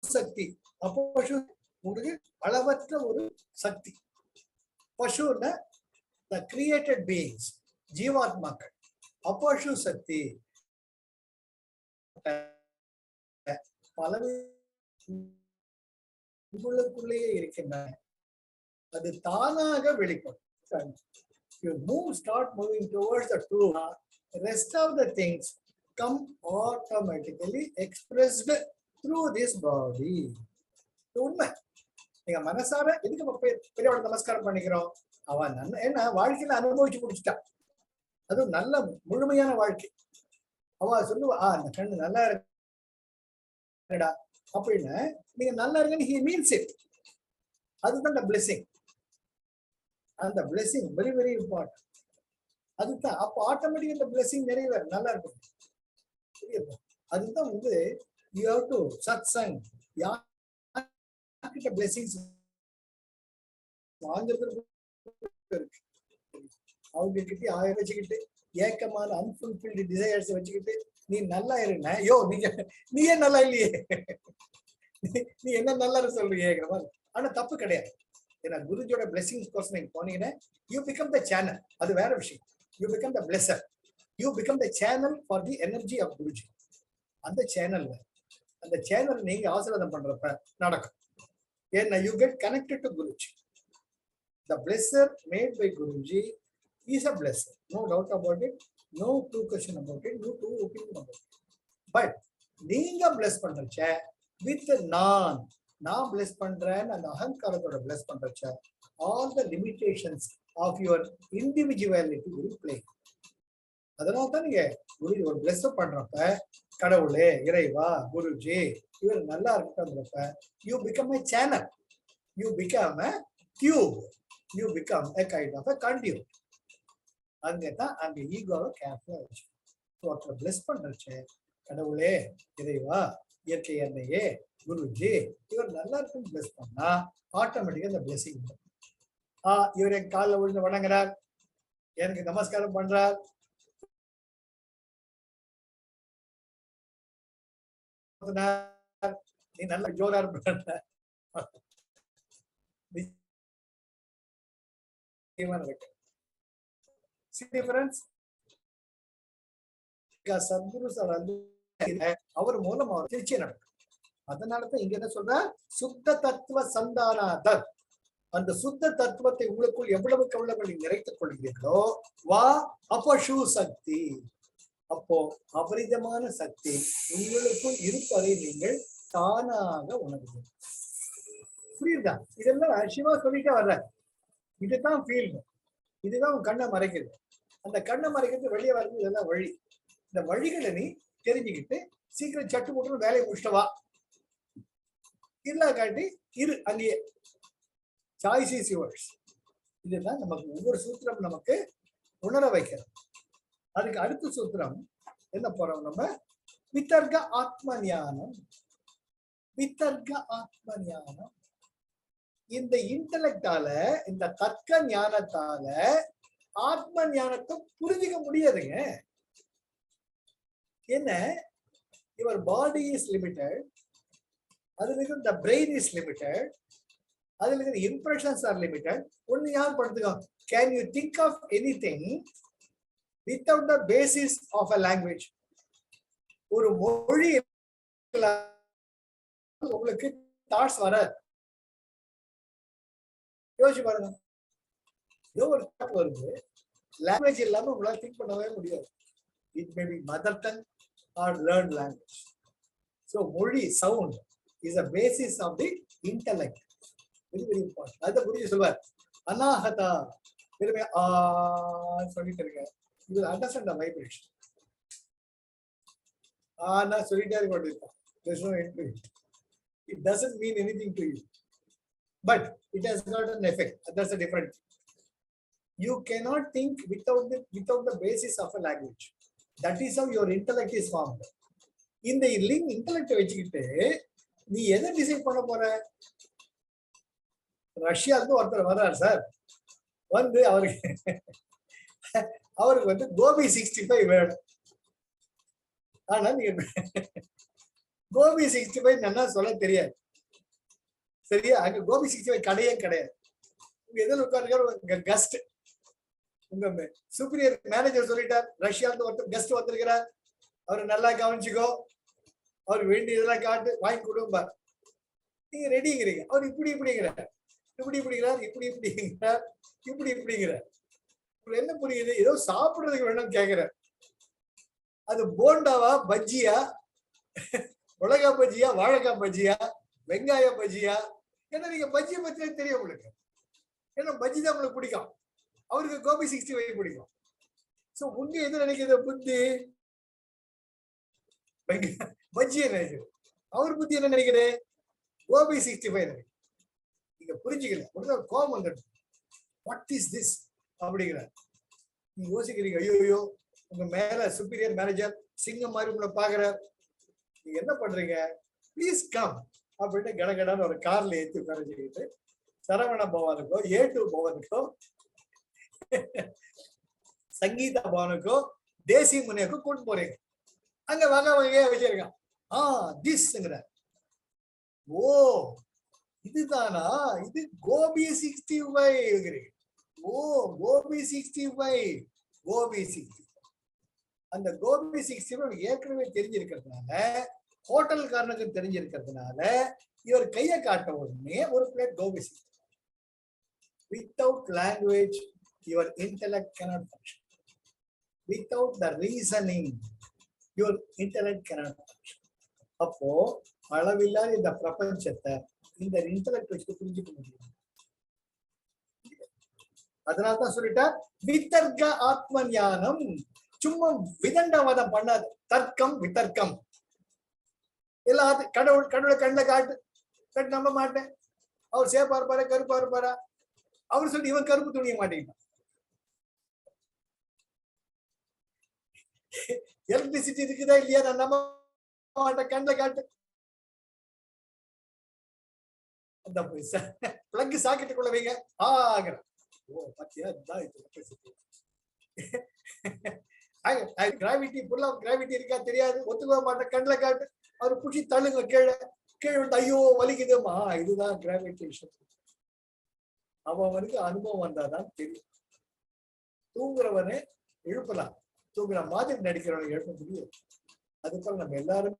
சக்தி. அபசு உங்களுக்கு அளவற்ற ஒரு சக்தி. பசுன்னா the created beings, ஜீவாத்மாக்கள். அபசு சக்தி பல உங்களுக்குள்ளேயே இருக்கின்றன. அது தானாக வெளிப்படும். start moving towards the true, rest of the things come automatically expressed through this body. உண்மை. நீங்க மனசார எதுக்கு பெரியவளை நமஸ்காரம் பண்ணிக்கிறோம்? அவன் என்ன வாழ்க்கையில அனுபவிச்சு முடிச்சுட்டான். அதுவும் நல்ல முழுமையான வாழ்க்கை. அவ சொல்லுவா, அந்த கண்ணு நல்லா இருக்குடா அப்படின்னு. நீங்க நல்லா இருக்குன்னு he means it. அதுதான் the blessing. அந்த blessing very very important. அதுதான் அப்போ ஆட்டோமேட்டிக் இந்த blessing நிறைவேறும். நல்லா இருக்கும். அதுதான் வந்து you have to satsang. யார்கிட்ட blessings வாங்குறது அவங்க கிட்ட ஆயிரம் வச்சுக்கிட்டு ஏக்கமான அன்ஃபுல்ஃபில்டு டிசையர்ஸ் வச்சுக்கிட்டு நீ நல்லா இருந்த யோ நீயே நல்லா இல்லையே, நீ என்ன நல்லா சொல்றீங்கிற மாதிரி. ஆனா தப்பு கிடையாது. ஏன்னா குருஜியோட பிளெஸிங்ஸ் கோர்ஸ் நீங்க போனீங்கன்னா யூ பிகம் த சேனல். அது வேற விஷயம். You become the blesser. You become the channel for the energy of Guruji. அந்த சேனல் நீங்க ஆசீர்வாதம் பண்றப்ப நடக்கும். ஏன்னா you get connected to Guruji. The blesser made by Guruji is a blesser. No doubt about it. No two question about it. No two opinion about it. But நீங்க bless பண்றச்ச with நான் bless பண்றேன் அந்த அகங்காரத்தோட bless பண்றச்ச all the limitations of your individuality will play. அதனால தான் நீங்க குருஜி ஒரு bless பண்றப்ப கடவுளே இறைவா குருஜி இவர் நல்லா இருக்கன்றப்ப you become a channel. You become a tube. You become a kind of a conduit. அங்கதான் அங்க ஈகோவை கேர்ஃபுல்லா வச்சு ஒருத்தர் பிளஸ் பண்றச்சே கடவுளே இறைவா இயற்கை எண்ணெயே குருஜி இவர் நல்லா இருக்குன்னு பிளஸ் பண்ணா ஆட்டோமேட்டிக்கா இந்த பிளஸிங். இவர் என் காலில் விழுந்து வணங்குறார், எனக்கு நமஸ்காரம் பண்றார், நீ நல்ல ஜோரா இருப்ப. சத்குரு சார் அவர் மூலம் அவர் திருச்சி நடக்கும். அதனாலதான் இங்க என்ன சொல்ற, சுத்த தத்துவ சந்தானாதர். அந்த சுத்த தத்துவத்தை உங்களுக்குள் எவ்வளவுக்கு எவ்வளவு நீங்க நிறைத்துக் கொள்கிறீர்களோ வா அபசு சக்தி, அப்போ அபரிதமான சக்தி உங்களுக்குள் இருப்பதை நீங்கள் தானாக உணர்வீர்கள். புரியுதா? இதெல்லாம் சிவா சொல்லிட்டே வர்ற. இதுதான் ஃபீல்டு. இதுதான் உன் கண்ணை மறைக்கிறது. அந்த கண்ணை மறைக்கிறது வெளியே வர்றது இதெல்லாம் வழி. இந்த வழிகளை நீ தெரிஞ்சுக்கிட்டு சீக்கிரம் சட்டு போட்டு வேலையை முடிச்சிட்டவா. இல்ல காட்டி இரு அங்கேயே. Choice is yours. இதுதான் நமக்கு ஒவ்வொரு சூத்திரம் நமக்கு உணர வைக்கிறது. அதுக்கு அடுத்த சூத்திரம் என்ன போறோம் நம்ம, வித்தர்க்க ஆத்ம ஞானம். வித்தர்க்க ஆத்ம ஞானம். இந்த இன்டலெக்டால இந்த தர்க்க ஞானத்தால ஆத்ம ஞானத்தை புரிஞ்சுக்க முடியாதுங்க. என்ன, யுவர் பாடி இஸ் லிமிட்டட், அதுல இருக்கிற the brain is limited, அதுல இருக்கிற impressions are limited. ஒன்னு யார் படுத்துக்கோ, can you think of anything without the basis of a language? ஒரு மொழி உங்களுக்கு தாட்ஸ் வர யோசிச்சு பாருங்க. ஏதோ ஒரு தாட் வருது, லாங்குவேஜ் இல்லாம உங்களால திங்க் பண்ணவே முடியாது. It may be mother tongue or learn language. So மொழி sound is a basis of the intellect. Very very important. அதை புரிஞ்சு சொல்வார். அநாகதா பெருமை சொல்லிட்டு இருக்கேன். You will understand the vibration. ஆனா சொல்லிட்டே இருக்க வேண்டியிருக்கோம். There's no end to it. It doesn't mean anything to you, but it has got an effect. That's a different thing. You cannot think without the basis of a language. That is how your intellect is formed. இந்த intellect வச்சுக்கிட்டு நீ எதை decide பண்ண போற? ரஷ்யாவுக்கு ஒருத்தர் வர்றார் sir, வந்து அவருக்கு வந்து கோபி 65 வேணும். ஆனா நீங்க கோபி 65 என்ன சொல்ல தெரியாது. சரியா? அங்க கோபி 65 கடையே கிடையாது. உங்க எதில் உட்கார்ந்து கெஸ்ட், உங்க சுப்பீரியர் மேனேஜர் சொல்லிட்டார், ரஷ்யாவுக்கு ஒருத்தர் கெஸ்ட் வந்திருக்கிறார், அவரை நல்லா கவனிச்சுக்கோ, அவர் வேண்டியதெல்லாம் காட்டு வாங்கி கொடுப்பார். நீங்க ரெடிங்கிறீங்க. அவர் இப்படி இப்படிங்கிறார், இப்படி இப்படிங்கிறார், இப்படி இப்படிங்கிறார், இப்படி இப்படிங்கிறார். என்ன புரியுது? ஏதோ சாப்பிடுறதுக்கு வேணும்னு கேக்குறேன். அது போண்டாவா, பஜ்ஜியா, மிளகாய் பஜ்ஜியா, வாழைக்காய் பஜ்ஜியா, வெங்காய பஜ்ஜியா? ஏன்னா நீங்க பஜ்ஜியை பத்தியே தெரியும் உங்களுக்கு. ஏன்னா பஜ்ஜி தான் உங்களுக்கு பிடிக்கும். அவருக்கு கோபி 65 பிடிக்கும். சோ உங்க எது நினைக்கிறது புத்தி? பஜ்ஜியை நினைக்கிறது. அவர் புத்தி என்ன நினைக்கிறேன்? கோபி 65 நினைக்கிறேன். நீங்க புரிஞ்சுக்கல. உடனே கோபம் வந்துடும். வாட் இஸ் திஸ் அப்படிங்கிற நீங்க யோசிக்கிறீங்க. ஐயோ உங்க மேல சுப்பீரியர் மேனேஜர் சிங்கம் மாதிரி உங்களை பாக்குறார். நீங்க என்ன பண்றீங்க? ப்ளீஸ் கம் அப்படின்னு கடகடான்னு ஒரு கார்ல ஏற்றி உட்காரச்சுக்கிட்டு சரவண பவனுக்கோ, A2 பவனுக்கோ, சங்கீதா பவனுக்கோ, தேசிய முனையக்கோ கூட்டு போறீங்க. அங்க வகை வகையா வச்சிருக்கான். திஸ்ங்கிற. ஓ இதுதானா? இது கோபி 65. ஓ கோபி 65. கோபி 60. அந்த கோபி 60 ஏற்கனவே தெரிஞ்சிருக்கிறதுனால, ஹோட்டல்காரனுக்கு தெரிஞ்சிருக்கிறதுனால, இவர் கையை காட்ட உடனே ஒரு plate Gopi 60. Without language, your intellect cannot function. Without the reasoning, your intellect cannot function. அப்போ அளவில்லாத இந்த பிரபஞ்சத்தை இந்த இன்டெலக்ட் வச்சு புரிஞ்சுக்க முடியும். அதனால்தான் சொல்லிட்டா வித்தர்க்க ஆத்ம ஞானம். சும்மா விதண்டவாதம் பண்ணாது. தர்க்கம் வித்தர்க்கம். எல்லாத்தையும் கடவுளை கண்ணில் காட்டு நம்ப மாட்டேன். அவர் சேப்பா இருப்பாரா கருப்பா இருப்பாரா? அவர் சொல்லி இவன் கருப்பு துணிய மாட்டேங்கிறான். எலக்ட்ரிசிட்டி இருக்குதா இல்லையா? நான் நம்ப மாட்டேன். கண்ணில் காட்டு. அந்த பிளக் சாக்கெட்டுக்குள்ள வைங்க. ஆகிற ஓ பாத்தியா கிராவிட்டி புல் ஆஃப் கிராவிட்டி இருக்கா தெரியாது. ஒத்துக்க மாட்டேன். கண்ணில் காட்டு. அவர் புஷி தள்ளுங்க கீழே. கீழே வந்து ஐயோ வலிக்குதுமா. இதுதான் கிராவிடேஷன். அவனுக்கு அனுபவம் வந்தாதான் தெரியும். தூங்குறவனே எழுப்பலாம். தூங்குற மாதிரி நடிக்கிறவனை எழுப்ப முடியும். அதுபோல நம்ம எல்லாரும்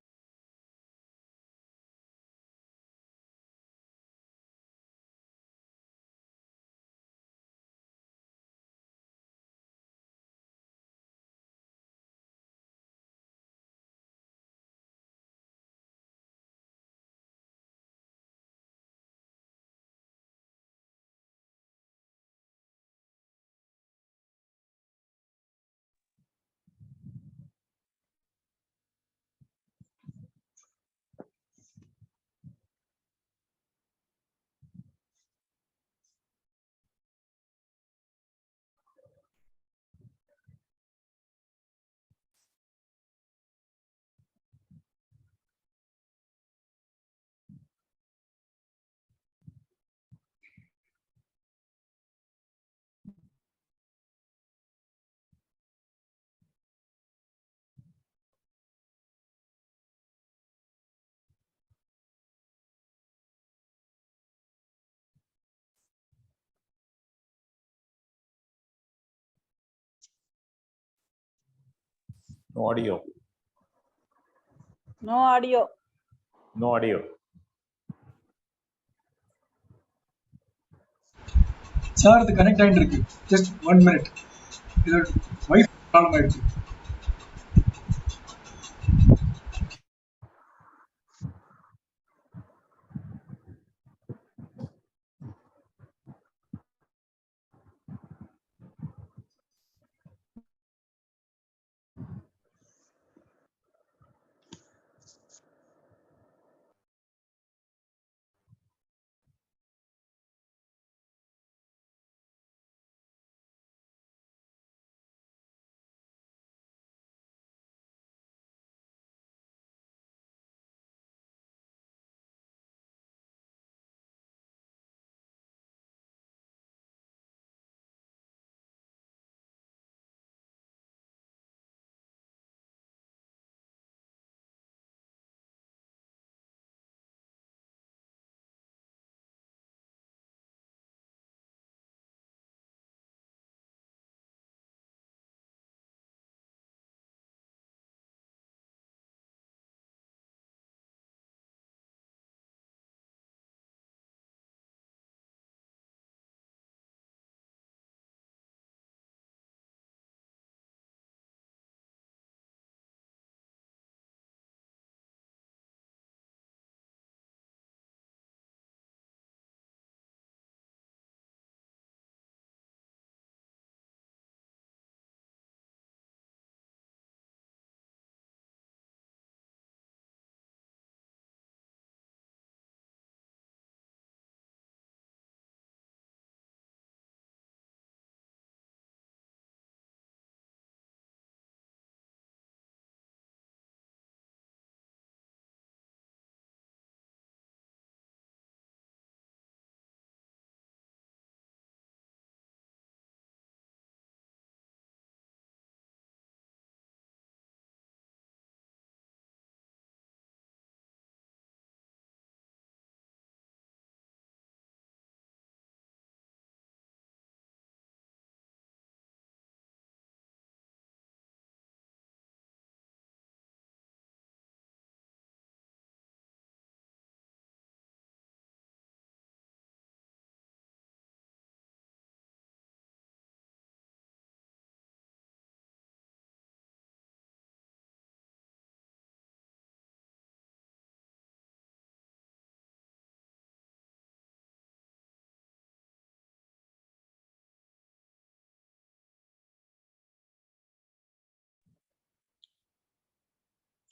No audio. No audio. No audio. Sir அது கனெக்ட் ஆகிட்டு இருக்கு. Just 1 minute. இது வைஃபை ப்ராப்ளம் ஆயிடுச்சு.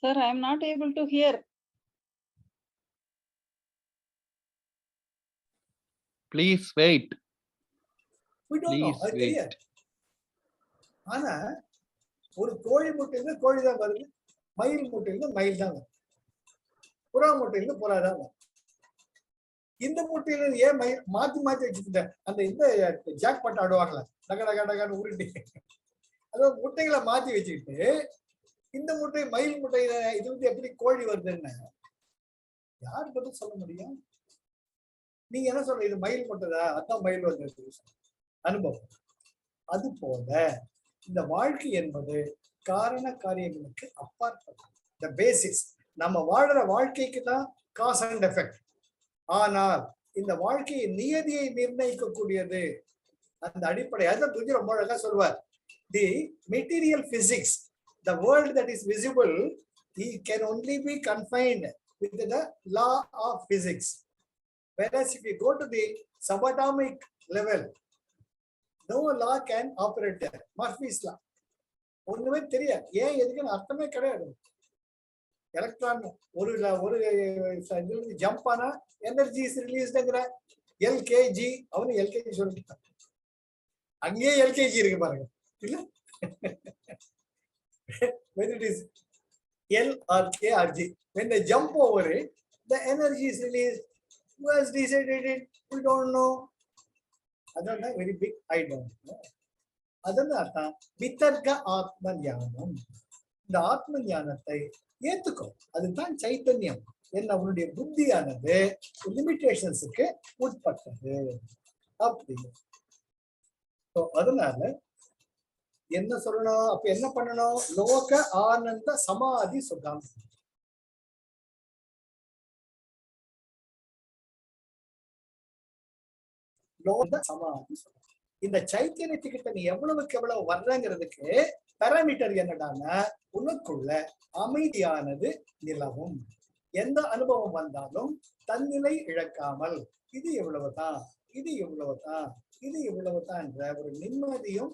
Sir, I am not able to hear. Please wait. We don't know. Please அது wait. தெரியாது. ஆனா ஒரு கோழி முட்டையில கோழி தான் வருது, மயில் முட்டையில மயில் தான் வருது, புறா முட்டையில புறா தான் வருது. இந்த முட்டையில ஏன் மயில் மாத்தி மாத்தி வச்சுக்கிட்ட அந்த இந்த ஜாக் பாட் ஆடுவாங்களா டக டக டகான்னு உருட்டி, அதாவது முட்டைகளை மாத்தி வச்சுக்கிட்டு இந்த முட்டை மயில் முட்டையில இது வந்து எப்படி கோழி வருதுன்னு யார் பதில் சொல்ல முடியும்? நீங்க என்ன சொல்ற, இது மயில் முட்டைதா, அதான் மயில் வந்து அனுபவம். அது போல இந்த வாழ்க்கை என்பது காரண காரியங்களுக்கு அப்பாற்பட்டது. இந்த பேசிக்ஸ் நம்ம வாழ்ற வாழ்க்கைக்கு தான் காஸ் அண்ட் எஃபெக்ட். ஆனால் இந்த வாழ்க்கையை நியதியை நிர்ணயிக்கக்கூடியது அந்த அடிப்படை. அதான் துஜி ரொம்ப அழகா சொல்வார், the material physics, the world that is visible, it can only be confined with the law of physics. Whereas if you go to the subatomic level, no law can operate there. Murphy's law. ஒண்ணுமே தெரியாது, ஏன் எதுக்குன்னு அர்த்தமே கிடையாது. Electron ஒரு jump ஆனா energy is ரிலீஸ்டுங்கிற LKG, அவனு LKG சொல்லிட்டான், அங்கேயே எல்கேஜி இருக்கு பாருங்க இல்ல. Whether it is L or K or G, when they jump over it, the energy is released. Who has decided it? We don't know. That's a very big I don't know. அதனால வித்தர்க்க ஆத்ம ஞானம். இந்த ஆத்ம ஞானத்தை ஏத்துக்கோ, அதுதான் சைத்தன்யம். என்ன உன்னுடைய புத்தியானது லிமிடேஷன்ஸுக்கு உட்பட்டது அப்படி. அதனால என்ன சொல்லணும், அப்ப என்ன பண்ணணும், லோக ஆனந்த சமாதி சுகம். லோக சமாதி சுகம். இந்த சைத்தன்யத்துக்கிட்ட நீ எவ்வளவுக்கு எவ்வளவு வர்றங்கிறதுக்கு பாராமீட்டர் என்னடான்னா, உனக்குள்ள அமைதியானது நிலவும். எந்த அனுபவம் வந்தாலும் தன்னிலை இழக்காமல் இது எவ்வளவுதான், இது எவ்வளவுதான், இது எவ்வளவுதான் என்ற ஒரு நிம்மதியும்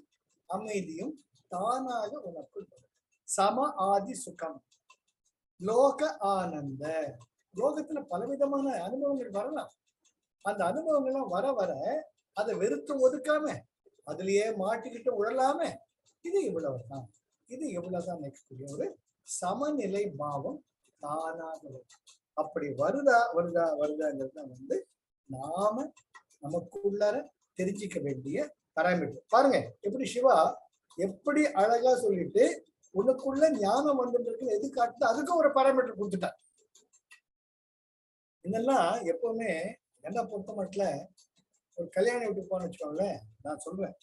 அமைதியும் தானாக உனக்குள் சம ஆதி சுகம். லோக ஆனந்த. லோகத்துல பலவிதமான அனுபவங்கள் வரலாம். அந்த அனுபவங்கள்லாம் வர வர அதை வெறுத்து ஒதுக்காம அதுலயே மாட்டிக்கிட்டு உழலாம இது இவ்வளவுதான், இது எவ்வளவுதான் நினைக்கக்கூடிய ஒரு சமநிலை பாவம் தானாக. அப்படி வருதா வருதா வருதாங்கிறது வந்து நாம நமக்குள்ளார தெரிஞ்சிக்க வேண்டிய பாராமீட்டர். பாருங்க எப்படி சிவா எப்படி அழகா சொல்லிட்டு உனக்குள்ள ஞானம் வந்துட்டு எது காட்டுது, அதுக்கும் ஒரு பாராமீட்டர் கொடுத்துட்டார். இதெல்லாம் எப்பவுமே என்ன பொறுத்த மட்டும் ஒரு கல்யாணம் விட்டு போன்னு வச்சுக்கோங்களேன், நான் சொல்றேன்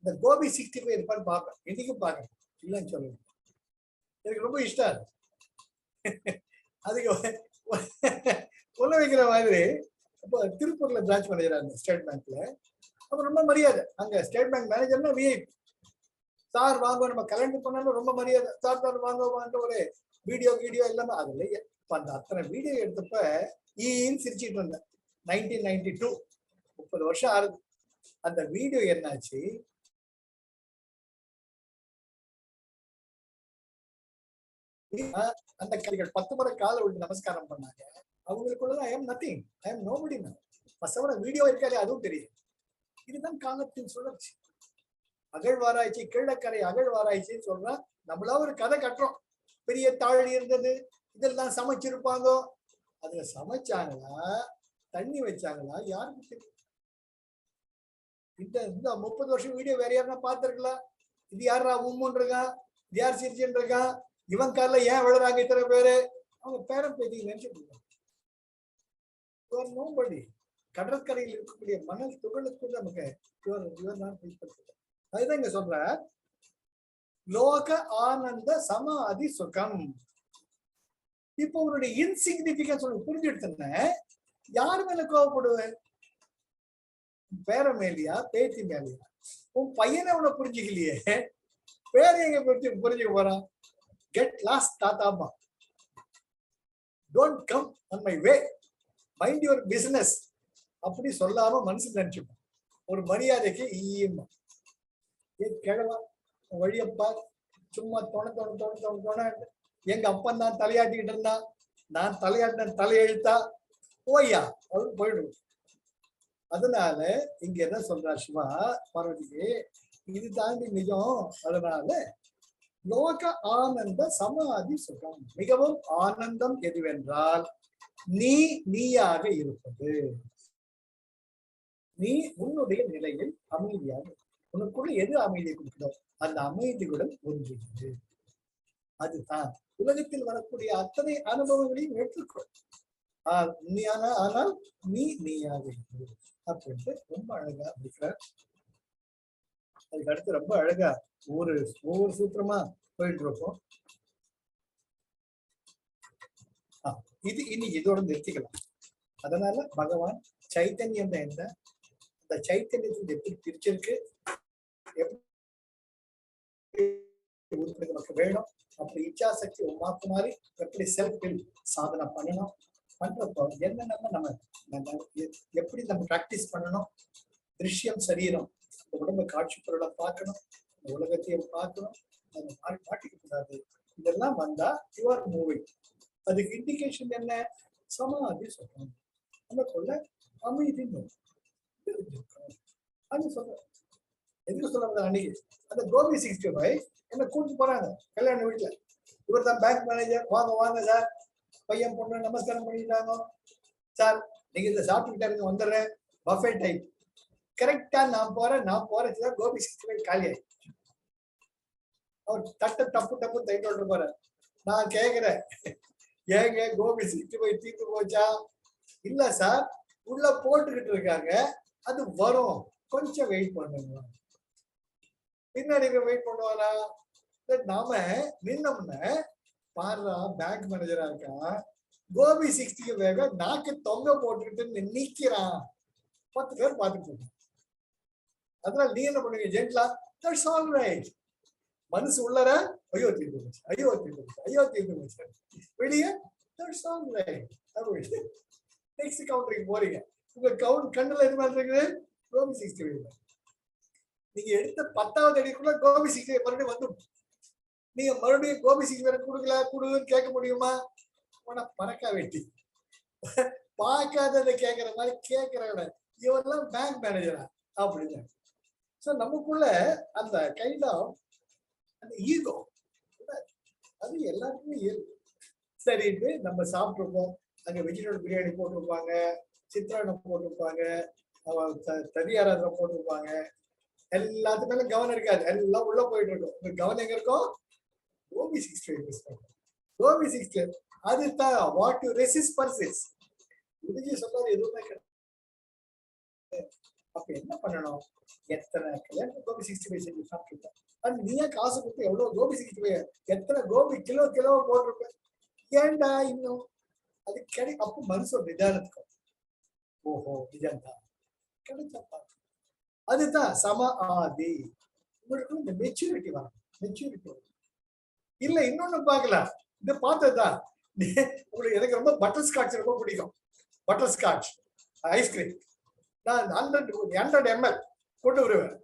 இந்த கோபி 65 இருப்பான்னு பார்ப்பேன், இன்னைக்கும் பார்க்கறேன், இல்லைன்னு சொல்லுவேன். எனக்கு ரொம்ப இஷ்டம் அது. அதுக்கு சொல்ல வைக்கிற மாதிரி இப்போ திருப்பூர்ல பிரான்ச் மேனேஜர் ஸ்டேட் பேங்க்ல, அப்ப ரொம்ப மரியாதை. அங்க ஸ்டேட் பேங்க் மேனேஜர்னா விஐபி. சார் வாங்க, நம்ம கலெக்டர் பண்ணாலும் ரொம்ப மரியாதை. சார் சார் வாங்க ஒரு வீடியோ எல்லாமே அது இல்லையே. இப்போ அந்த அத்தனை வீடியோ எடுத்தப்ப ஈன்னு சிரிச்சுட்டு இருந்தேன். 1992, 30 வருஷம் ஆகுது. அந்த வீடியோ என்னாச்சு, அந்த கலைகள் 10 முறை காலை விட்டு நமஸ்காரம் பண்ணாங்க. அவங்களுக்குள்ளதான் I am nothing, I am nobody. பசவர வீடியோ இருக்காது, அதுவும் தெரியும். இதுதான் காலத்தின் சுழற்சி. அகழ்வாராய்ச்சி, கீழக்கரை அகழ்வாராய்ச்சின்னு சொல்றா. நம்மளா ஒரு கதை கட்டுறோம், பெரிய தாழி இருந்தது, இதெல்லாம் சமைச்சிருப்பாங்க. அதுல சமைச்சாங்களா, தண்ணி வச்சாங்களா, யாருக்கு தெரியும்? இந்த 30 வருஷம் வீடியோ வேற யாருன்னா பார்த்திருக்கலாம். இது யாரா உம்முன்னு இருக்கா, இது யார் சிரிச்சுன்னு இருக்கா, இவன் கால ஏன் விழுறாங்க இத்தனை பேரு, அவங்க பேரம் பேத்தி நினைச்சிட்டு இருக்காங்க. நோபடி. கடற்கரையில் இருக்கக்கூடிய மணல் துகளுக்குள்ள நமக்கு அதுதான் இங்க சொல்ற லோக ஆனந்த சமாதி சுகம். இப்போ உன்னுடைய இன்சிக்னிபிகன்ஸ் புரிஞ்சு எடுத்தேன். யாரு மேல கோவப்படுவேன்? பேர மேலியா, பேத்தி மேலியா? உன் பையனை உன்னை புரிஞ்சுக்கலையே, பேர எங்க புரிஞ்சுக்க போறான்? கெட் லாஸ்ட் தாத்தாமா, don't come on my way, mind your business அப்படி சொல்லாம மனசு நினைச்சுப்போம். ஒரு மரியாதைக்கு ஈயமா கிழவா வழியப்பா சும்மா தொண எங்க அப்பன் தான் தலையாட்டிக்கிட்டு இருந்தான், நான் தலையாட்டின தலையெழுத்தா போய்யா அவளுக்கு போயிடும். அதனால இங்க என்ன சொல்றார் சிவா பார்வதிக்கு, இது தாண்டி நிஜம். அதனால லோக ஆனந்த சமாதி சுகம், மிகவும் ஆனந்தம் எதுவென்றால் நீ நீயாக இருப்பது. நீ உன்னுடைய நிலையில் அமைதியாக, உனக்குள்ள எது அமைதியை கொடுக்கிறோ அந்த அமைதியுடன் ஒன்றுகிறது. அதுதான் உலகத்தில் வரக்கூடிய அத்தனை அனுபவங்களையும் ஏற்றுக்கொள். உண்மையான ஆனால் நீ நீயாக இரு அப்படின்ட்டு ரொம்ப அழகா இருக்கிறார். அதுக்கு அடுத்து ரொம்ப அழகா ஒவ்வொரு சூத்திரமா போயிட்டு இருக்கோம். இது இன்னைக்கு இதோட நிறுத்திக்கலாம். அதனால பகவான் சைத்தன்யம் என்ன, அந்த சைத்தன்யத்துக்கு எப்படி பிரிச்சிருக்கு, எப்படி நமக்கு வேணும், அப்படி இச்சா சக்தி உமாக்கு மாதிரி எப்படி செல்ஃபில் சாதனை பண்ணணும், பண்றப்போ என்னென்ன நம்ம எப்படி நம்ம பிராக்டிஸ் பண்ணணும். திருஷ்யம் சரீரம், இந்த உடம்பு காட்சி பொருளை பார்க்கணும், இந்த உலகத்தையும் பார்க்கணும், நம்ம மாட்டிக்க கூடாது. இதெல்லாம் வந்தா யுவர் மூவிங். அதுக்கு இண்டிகேஷன் என்ன, சமாதி சொல்லணும், நமக்குள்ள அமைதி அது சொல்ற. எதுக்கு சொல்றது, அன்னைக்கு அந்த கோபி 65 என்ன கூட்டிட்டு போறாங்க கல்யாண வீட்டுல. இவர் தான் பேங்க் மேனேஜர், வாங்க வாங்க சார், பையன் பொண்ணு நமஸ்காரம் பண்ணிட்டாங்க சார், நீங்க இதை சாப்பிட்டுக்கிட்டாருங்க, வந்துடுறேன், பஃபே டைப். கரெக்டா நான் போறேன் கோபி 65 காலி ஆயிடுச்சு. அவர் தப்பு தைட்டு விட்டு போறாரு. நான் கேக்குறேன், ஏங்க கோபி 65 தீர்த்து போச்சா? இல்ல சார், உள்ள போட்டுக்கிட்டு இருக்காங்க, அது வரும், கொஞ்சம் வெயிட் பண்ணுங்க. பின்னாடி வெயிட் பண்ணுவாரா? நாம நின்னோம்னா பாருடா, பேங்க் மேனேஜரா இருக்கான், கோபி 60 வேக நாக்கு தொங்க போட்டுக்கிட்டு நிக்கிறான், 10 பேர் பார்த்துட்டு இருக்கான். அதனால நீ என்ன பண்ணுவீங்க, ஜென்ட்லா தட்ஸ் ஆல் ரைட். மனசு உள்ளர ஐயோ தீர்ந்து போச்சு, வெளியே தட்ஸ் ஆல் ரைட். நெக்ஸ்ட் கவுண்டருக்கு போறீங்க, உங்க கண்ணுல என்ன இருக்குது, கோபி 65. நீங்க எடுத்த 10வது அடிக்குள்ள கோபி 65 மறுபடியும் வந்துடும். நீங்க மறுபடியும் கோபி 65 கொடுன்னு கேட்க முடியுமா? உன பறக்கா வெட்டி பார்க்காததை கேட்கற மாதிரி கேட்கிறவன இவெல்லாம் பேங்க் மேனேஜரா அப்படின்னு. ஸோ நமக்குள்ள அந்த கைண்ட் ஆஃப் அந்த ஈகோ அது எல்லாருக்குமே இருக்கு. சரிட்டு நம்ம சாப்பிட்டுருப்போம், அங்க வெஜிடபிள் பிரியாணி போட்டிருப்பாங்க, சித்திரானம் போட்டிருப்பாங்க, தனியாராதனை போட்டிருப்பாங்க, எல்லாத்து மேலும் கவனம் இருக்காது, எல்லாம் உள்ள போயிட்டு இருக்கும். உங்க கவனம் எங்க இருக்கும், கோபி 65. கோபி 65 அதுதான் வாட் டு ரெசிஸ்ட் பர்சிஸ். உதவி சொல்லாது எதுவுமே கிடையாது. அப்ப என்ன பண்ணணும், எத்தனை கல்யாணம் கோபி 65 செஞ்சு சாப்பிட்டுருப்பேன், அது நீயே காசு கொடுத்து எவ்வளவு கோபி 65 எத்தனை கோபி கிலோ போட்டிருப்பேன், ஏன்டா இன்னும் அது அப்ப மனுஷன் நிதானத்துக்கும் ஓஹோ நிஜம்தான் கிடைச்சப்பா. அதுதான் சம ஆதி. உங்களுக்கு இந்த மெச்சூரிட்டி வரும், மெச்சூரிட்டி வரும். இல்ல இன்னொன்னு பார்க்கலாம், இதை பார்த்ததுதான் உங்களுக்கு. எனக்கு ரொம்ப பட்டர் ஸ்காட்ச் ரொம்ப பிடிக்கும், பட்டர் ஸ்காட்ச் ஐஸ்கிரீம். நான் 100 ml கொண்டு வருவேன்.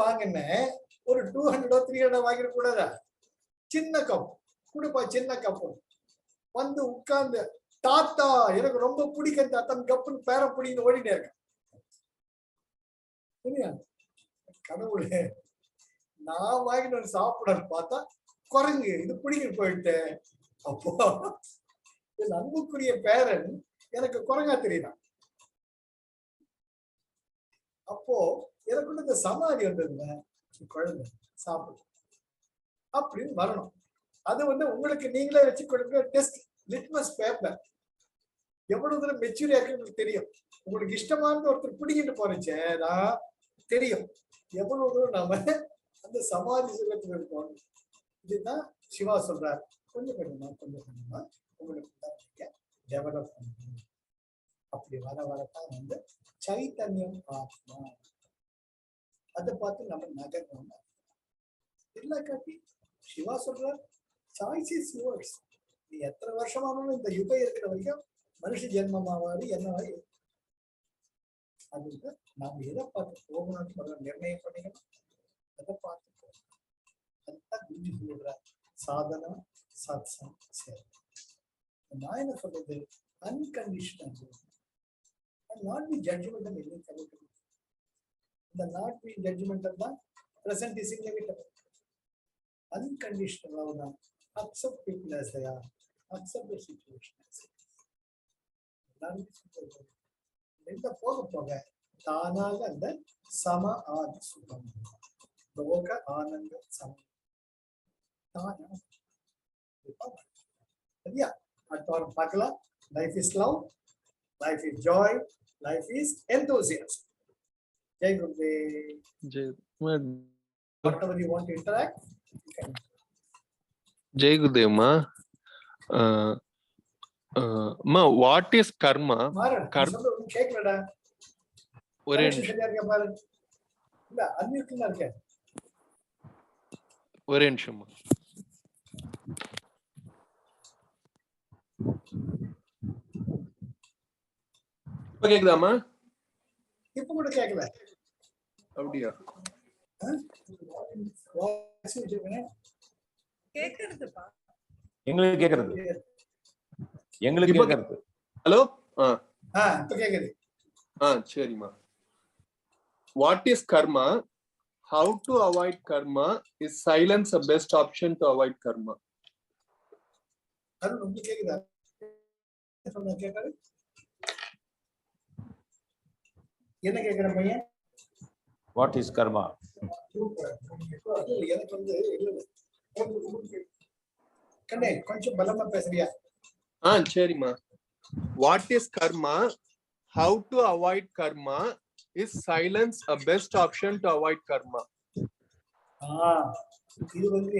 வாங்கினேன் ஒரு 200 300 வாங்கிட கூடாதா? சின்ன கப் கொடுப்பா, சின்ன கப்பு. வந்து உட்கார்ந்து தாத்தா எனக்கு ரொம்ப பிடிக்கும் தாத்தா கப்புன்னு பேர பிடின்னு ஓடினே இருக்கேன். கடவுளே, நான் வாங்கிட்டு சாப்பிட பார்த்தா குரங்கு இது பிடிக்கிட்டு போயிட்டேன். அப்போ என் அன்புக்குரிய பேரன் எனக்கு குரங்கா தெரியுறான். அப்போ எனக்கு இந்த சமாதி வந்ததுங்க, குழந்தை சாப்பிடும் அப்படின்னு வரணும். அது உங்களுக்கு நீங்களே வச்சு கொடுக்க டெஸ்ட் லிட்மஸ் பேப்பர். எவ்வளவு தூரம் மெச்சூரியா இருக்கு உங்களுக்கு தெரியும். உங்களுக்கு இஷ்டமான ஒருத்தர் பிடிக்கிட்டு போறச்சேனா தெரியும் எவ்வளவு தூரம் நாம அந்த சமாதி சுகத்துல இருக்கோம். இதுதான் சிவா சொல்றாரு, கொஞ்சம் கொஞ்சமா உங்களுக்கு டெவலப் பண்ணணும். அப்படி வரத்தான் சைத்தன்யம் ஆத்மா. அதை பார்த்து நம்ம நகரணும். இல்லை காட்டி சிவா சொல்றார், சாய்ஸ் இஸ் யுவர்ஸ். நீ எத்தனை வருஷமானாலும் இந்த யுகம் இருக்கிற வரைக்கும் மனுஷ ஜென்மமாவாது என்னவாது. அதுக்கு நாம எதை பார்த்து போகணும்னு நிர்ணயம் பண்ணிக்கணும், அதை பார்த்து போகணும். அதுதான் குருஜி சொல்றார், சாதனா சத்சங் சேவை. நான் என்ன சொல்றது, அன்கண்டிஷனல் நாட் பி ஜட்ஜ்மெண்டல். இந்த நாட் பி ஜட்ஜ்மெண்டல் தான் present is inevitable. Unconditional love தான் accept people as they are, accept the situation as it is. எந்த போக போக தானாக அந்த சம ஆதி சுகம் லோக ஆனந்த சமம் தானா சரியா? அடுத்த வாரம் பார்க்கலாம். Life is love, life is Joy, life is enthusiasm. Jai Gurudev. Whatever you want to interact, you can. Jai Gurudev ma. Ma, what is karma? Maran சொல்ல ஒன்றும் கேட்கலடா. ஒரே சரியா இருக்க பாரு. இல்ல அன்மியூட்ல இருக்கேன். ஒரே நிமிஷம். இப்ப கேக்குதாமா? இப்ப கூட கேட்கல. அப்படியா? வாய்ஸ் வச்சிருக்கேன். கேக்குதுப்பா. எங்களுக்கு கேக்குறது. எங்களுக்கு கேக்குறது. ஹலோ? இப்ப கேக்குது. சரிமா. What is karma? How to avoid karma? Is silence the best option to avoid karma? Arun உங்களுக்கு கேக்குதா? சொன்னா கேட்காது. என்ன கேக்குற பையன்? What is karma? எனக்கு வந்து கண்ணே கொஞ்சம் பலமா பேசுறியா? சரிமா. What is karma? How to avoid karma? Is silence a best option to avoid karma? இது வந்து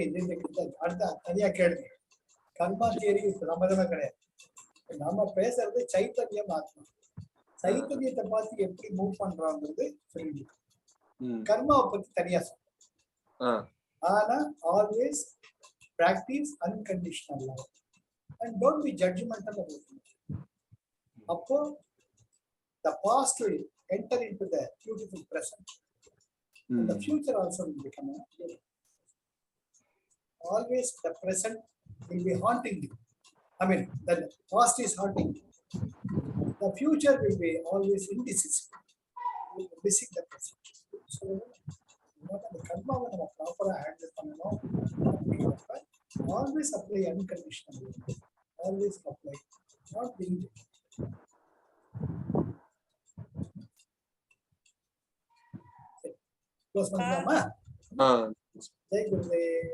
அடுத்த தனியா கேள்வி. கர்மா தியரி சம்பந்தமே கிடையாது. நம்ம பேசுறது சைத்தன்யம் ஆத்மா. சைத்தன்யத்தை பார்த்து எப்படி மூவ் பண்றாங்கிறது சொல்லி கர்மாவை பத்தி தனியா சொல்றேன். ஆனா always practice unconditional love and don't be judgemental about it. அப்போ the past will enter into the beautiful present and the future also will become a always the present will be haunting you. I mean the past is haunting you. The future will be always indecisive. You will be missing the present. So the karma when we proper handle pannom always apply unconditionally. Always apply, not being close பண்ணலாமா? ஜெய் குருதேவ்.